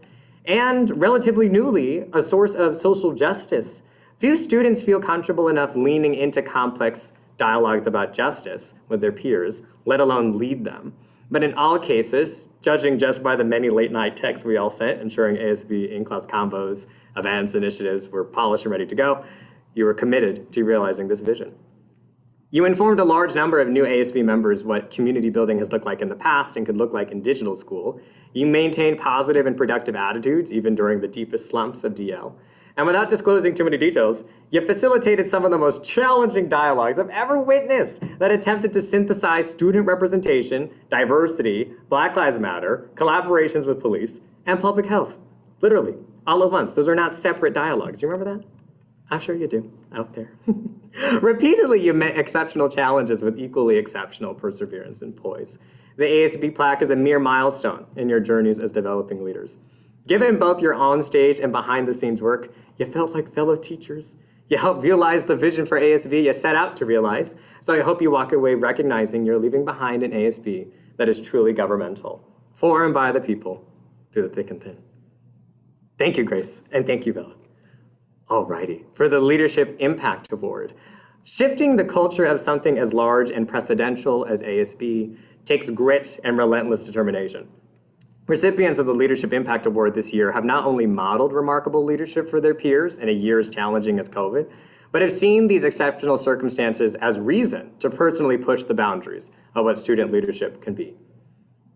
and relatively newly, a source of social justice. Few students feel comfortable enough leaning into complex dialogues about justice with their peers, let alone lead them. But in all cases, judging just by the many late night texts we all sent, ensuring ASB in-class combos, events, initiatives were polished and ready to go, you were committed to realizing this vision. You informed a large number of new ASB members what community building has looked like in the past and could look like in digital school. You maintained positive and productive attitudes even during the deepest slumps of DL. And without disclosing too many details, you facilitated some of the most challenging dialogues I've ever witnessed that attempted to synthesize student representation, diversity, Black Lives Matter, collaborations with police, and public health. Literally, all at once. Those are not separate dialogues. You remember that? I'm sure you do, out there. Repeatedly, you met exceptional challenges with equally exceptional perseverance and poise. The ASB Plaque is a mere milestone in your journeys as developing leaders. Given both your on-stage and behind-the-scenes work, you felt like fellow teachers. You helped realize the vision for ASB you set out to realize, so I hope you walk away recognizing you're leaving behind an ASB that is truly governmental, for and by the people, through the thick and thin. Thank you, Grace, and thank you, Bella. Alrighty, for the Leadership Impact Award. Shifting the culture of something as large and precedential as ASB takes grit and relentless determination. Recipients of the Leadership Impact Award this year have not only modeled remarkable leadership for their peers in a year as challenging as COVID, but have seen these exceptional circumstances as reason to personally push the boundaries of what student leadership can be.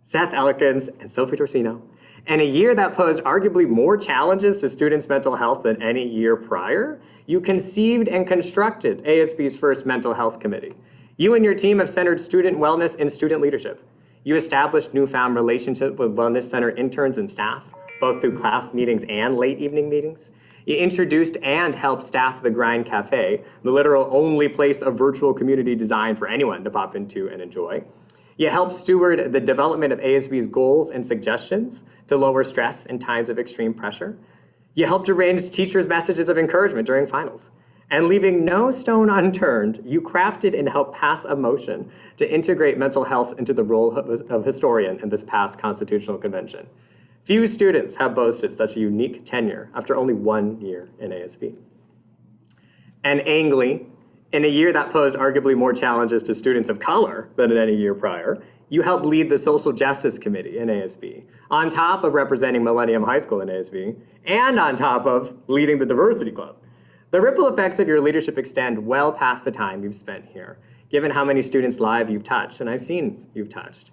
Seth Elkins and Sophie Torsino, in a year that posed arguably more challenges to students' mental health than any year prior, you conceived and constructed ASB's first mental health committee. You and your team have centered student wellness and student leadership. You established newfound relationships with Wellness Center interns and staff, both through class meetings and late evening meetings. You introduced and helped staff the Grind Cafe, the literal only place of virtual community designed for anyone to pop into and enjoy. You helped steward the development of ASB's goals and suggestions to lower stress in times of extreme pressure. You helped arrange teachers' messages of encouragement during finals. And leaving no stone unturned, you crafted and helped pass a motion to integrate mental health into the role of historian in this past Constitutional Convention. Few students have boasted such a unique tenure after only 1 year in ASB. And Aingley, In a year that posed arguably more challenges to students of color than in any year prior, you helped lead the Social Justice Committee in ASB, on top of representing Millennium High School in ASB, and on top of leading the Diversity Club. The ripple effects of your leadership extend well past the time you've spent here, given how many students' lives you've touched, and I've seen you've touched.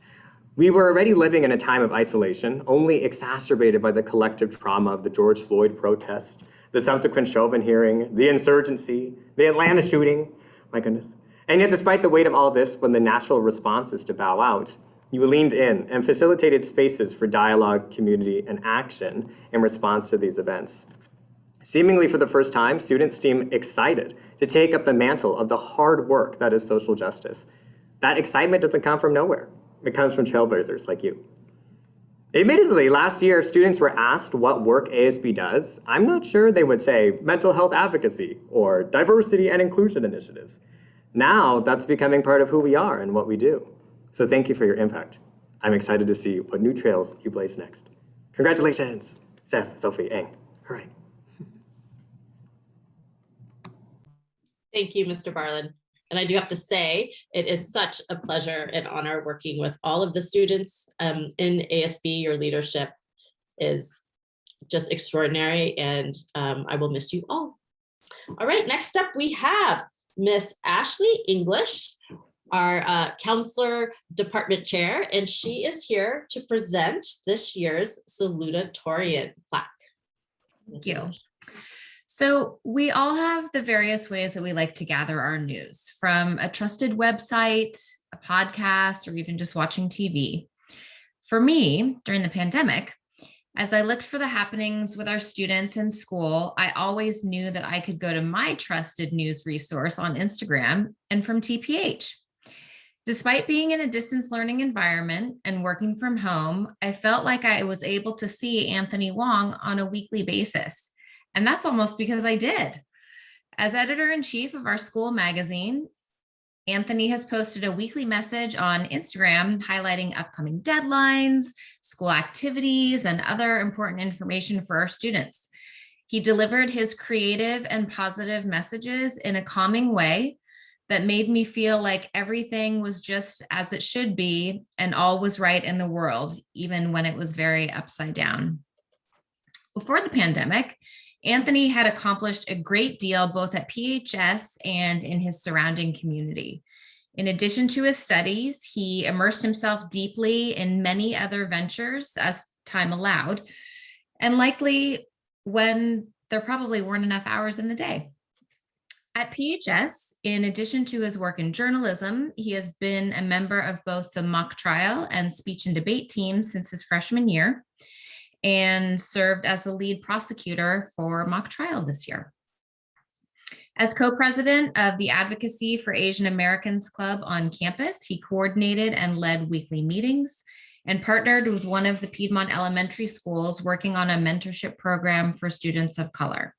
We were already living in a time of isolation, only exacerbated by the collective trauma of the George Floyd protest, the subsequent Chauvin hearing, the insurgency, the Atlanta shooting, my goodness. And yet, despite the weight of all this, when the natural response is to bow out, you leaned in and facilitated spaces for dialogue, community, and action in response to these events. Seemingly for the first time, students seem excited to take up the mantle of the hard work that is social justice. That excitement doesn't come from nowhere. It comes from trailblazers like you. Admittedly, last year, students were asked what work ASB does. I'm not sure they would say mental health advocacy or diversity and inclusion initiatives. Now, that's becoming part of who we are and what we do. So thank you for your impact. I'm excited to see what new trails you blaze next. Congratulations, Seth, Sophie, Eng. All right. Thank you, Mr. Barlin. And I do have to say, it is such a pleasure and honor working with all of the students in ASB. Your leadership is just extraordinary, and I will miss you all. All right, next up we have Miss Ashley English, our counselor department chair, and she is here to present this year's salutatorian plaque. Thank you. So we all have the various ways that we like to gather our news, from a trusted website, a podcast, or even just watching TV. For me, during the pandemic, as I looked for the happenings with our students in school, I always knew that I could go to my trusted news resource on Instagram and from TPH. Despite being in a distance learning environment and working from home, I felt like I was able to see Anthony Wong on a weekly basis. And that's almost because I did. As editor-in-chief of our school magazine, Anthony has posted a weekly message on Instagram highlighting upcoming deadlines, school activities, and other important information for our students. He delivered his creative and positive messages in a calming way that made me feel like everything was just as it should be and all was right in the world, even when it was very upside down. Before the pandemic, Anthony had accomplished a great deal both at PHS and in his surrounding community. In addition to his studies, he immersed himself deeply in many other ventures as time allowed, and likely when there probably weren't enough hours in the day. At PHS, in addition to his work in journalism, he has been a member of both the mock trial and speech and debate teams since his freshman year, and served as the lead prosecutor for mock trial this year. As co-president of the Advocacy for Asian Americans Club on campus, he coordinated and led weekly meetings and partnered with one of the Piedmont elementary schools working on a mentorship program for students of color.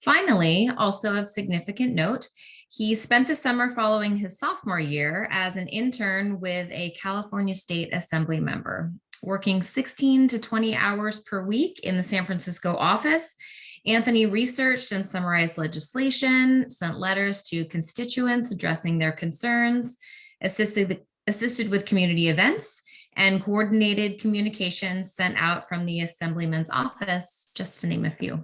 Finally, also of significant note, he spent the summer following his sophomore year as an intern with a California State Assembly member. Working 16 to 20 hours per week in the San Francisco office, Anthony researched and summarized legislation, sent letters to constituents addressing their concerns, assisted with community events, and coordinated communications sent out from the Assemblyman's office, just to name a few.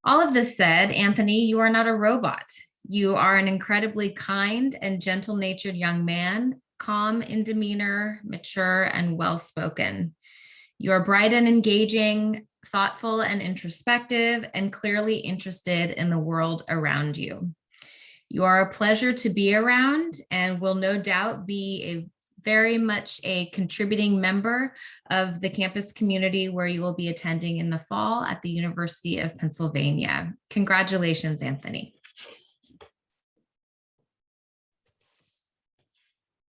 All of this said, Anthony, you are not a robot. You are an incredibly kind and gentle-natured young man, calm in demeanor, mature, and well-spoken. You are bright and engaging, thoughtful and introspective, and clearly interested in the world around you. You are a pleasure to be around and will no doubt be very much a contributing member of the campus community where you will be attending in the fall at the University of Pennsylvania. Congratulations, Anthony.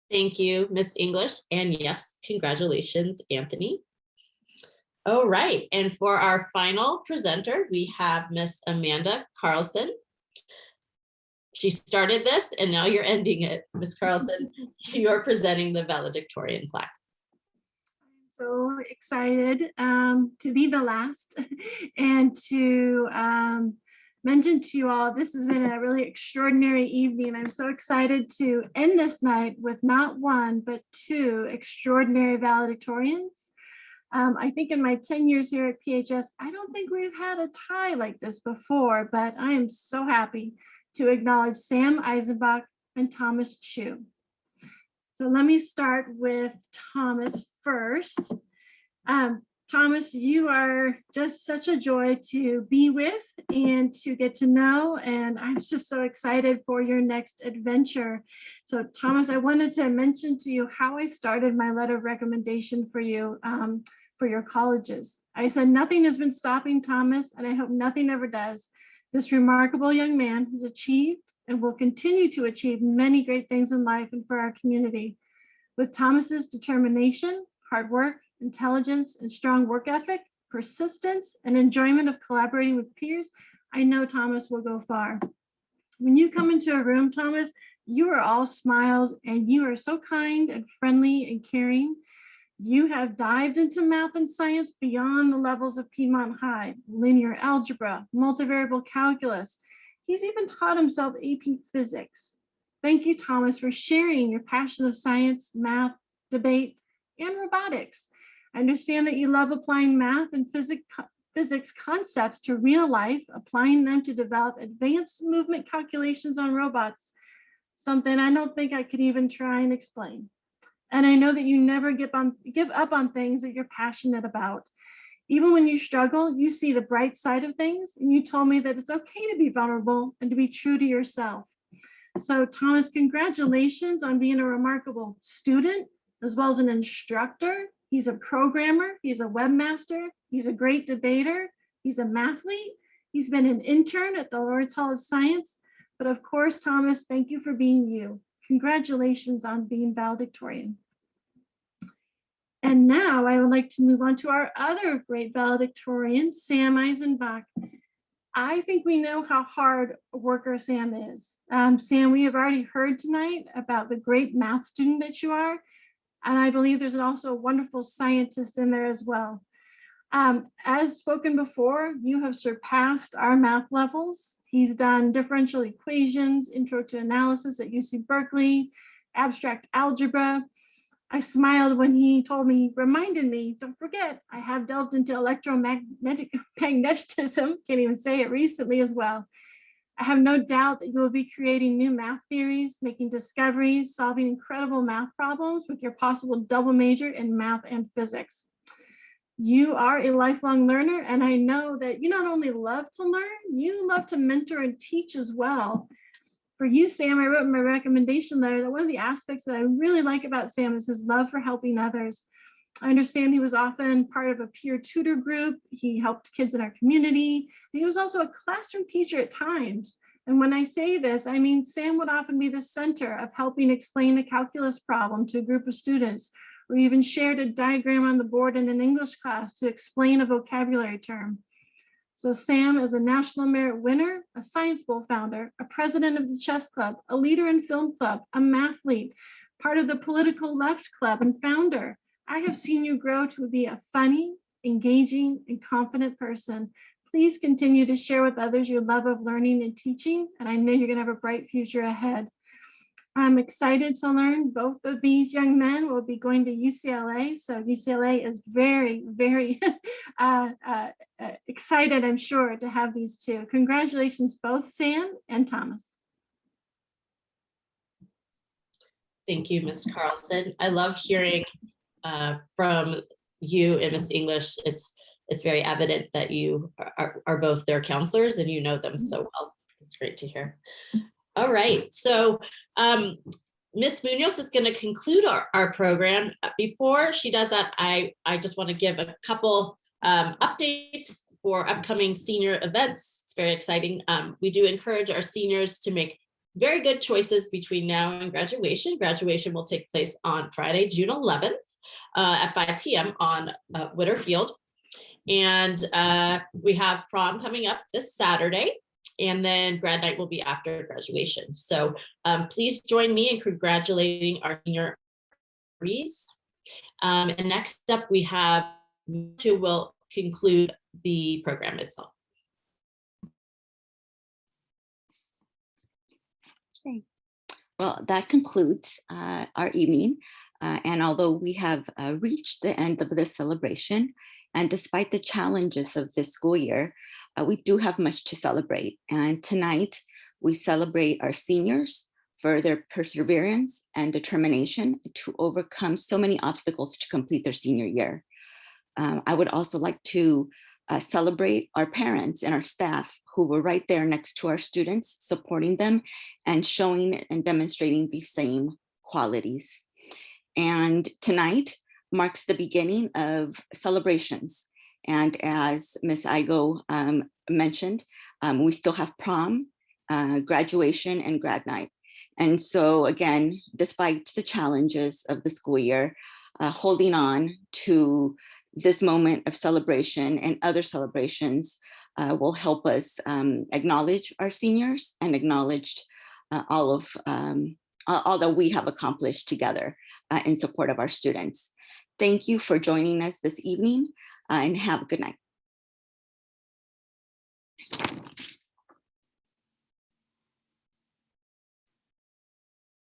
Thank you, Ms. English. And yes, congratulations, Anthony. All right, and for our final presenter, we have Miss Amanda Carlson. She started this and now you're ending it. Ms. Carlson, you're presenting the valedictorian plaque. So excited to be the last and to mentioned to you all, this has been a really extraordinary evening. I'm so excited to end this night with not one, but two extraordinary valedictorians. I think in my 10 years here at PHS, I don't think we've had a tie like this before, but I am so happy to acknowledge Sam Eisenbach and Thomas Chu. So let me start with Thomas first. Thomas, you are just such a joy to be with and to get to know, and I'm just so excited for your next adventure. So Thomas, I wanted to mention to you how I started my letter of recommendation for you for your colleges. I said, nothing has been stopping Thomas, and I hope nothing ever does. This remarkable young man has achieved and will continue to achieve many great things in life and for our community. With Thomas's determination, hard work, intelligence, and strong work ethic, persistence, and enjoyment of collaborating with peers, I know Thomas will go far. When you come into a room, Thomas, you are all smiles, and you are so kind and friendly and caring. You have dived into math and science beyond the levels of Piedmont High, linear algebra, multivariable calculus. He's even taught himself AP physics. Thank you, Thomas, for sharing your passion of science, math, debate, and robotics. I understand that you love applying math and physics concepts to real life, applying them to develop advanced movement calculations on robots, something I don't think I could even try and explain. And I know that you never give up on things that you're passionate about. Even when you struggle, you see the bright side of things, and you told me that it's okay to be vulnerable and to be true to yourself. So Thomas, congratulations on being a remarkable student, as well as an instructor. He's a programmer, he's a webmaster, he's a great debater, he's a mathlete, he's been an intern at the Lawrence Hall of Science. But of course, Thomas, thank you for being you. Congratulations on being valedictorian. And now I would like to move on to our other great valedictorian, Sam Eisenbach. I think we know how hard a worker Sam is. Sam, we have already heard tonight about the great math student that you are. And I believe there's also a wonderful scientist in there as well. As spoken before, you have surpassed our math levels. He's done differential equations, intro to analysis at UC Berkeley, abstract algebra. I smiled when he reminded me, don't forget, I have delved into electromagnetism, can't even say it, recently as well. I have no doubt that you will be creating new math theories, making discoveries, solving incredible math problems with your possible double major in math and physics. You are a lifelong learner, and I know that you not only love to learn, you love to mentor and teach as well. For you, Sam, I wrote in my recommendation letter that one of the aspects that I really like about Sam is his love for helping others. I understand he was often part of a peer tutor group. He helped kids in our community. He was also a classroom teacher at times. And when I say this, I mean Sam would often be the center of helping explain a calculus problem to a group of students, or even shared a diagram on the board in an English class to explain a vocabulary term. So Sam is a National Merit winner, a Science Bowl founder, a president of the chess club, a leader in film club, a mathlete, part of the political left club, and founder. I have seen you grow to be a funny, engaging, and confident person. Please continue to share with others your love of learning and teaching, and I know you're going to have a bright future ahead. I'm excited to learn both of these young men will be going to UCLA. So UCLA is very, very excited, I'm sure, to have these two. Congratulations, both Sam and Thomas. Thank you, Ms. Carlson. I love hearing from you and Ms. English. It's very evident that you are both their counselors and you know them so well. It's great to hear. All right, so Ms. Munoz is going to conclude our program. Before she does that, I just want to give a couple updates for upcoming senior events. It's very exciting. We do encourage our seniors to make very good choices between now and graduation. Graduation will take place on Friday, June 11th at 5 p.m. on Witter Field. And we have prom coming up this Saturday. And then grad night will be after graduation. So please join me in congratulating our senior honorees. And next up, we have who will conclude the program itself. Okay. Well, that concludes our evening. And although we have reached the end of this celebration, and despite the challenges of this school year, we do have much to celebrate. And tonight, we celebrate our seniors for their perseverance and determination to overcome so many obstacles to complete their senior year. I would also like to celebrate our parents and our staff who were right there next to our students, supporting them and showing and demonstrating these same qualities. And tonight marks the beginning of celebrations. And as Ms. Igo mentioned, we still have prom, graduation, and grad night. And so again, despite the challenges of the school year, holding on to this moment of celebration and other celebrations will help us acknowledge our seniors and acknowledge all that we have accomplished together in support of our students. Thank you for joining us this evening and have a good night.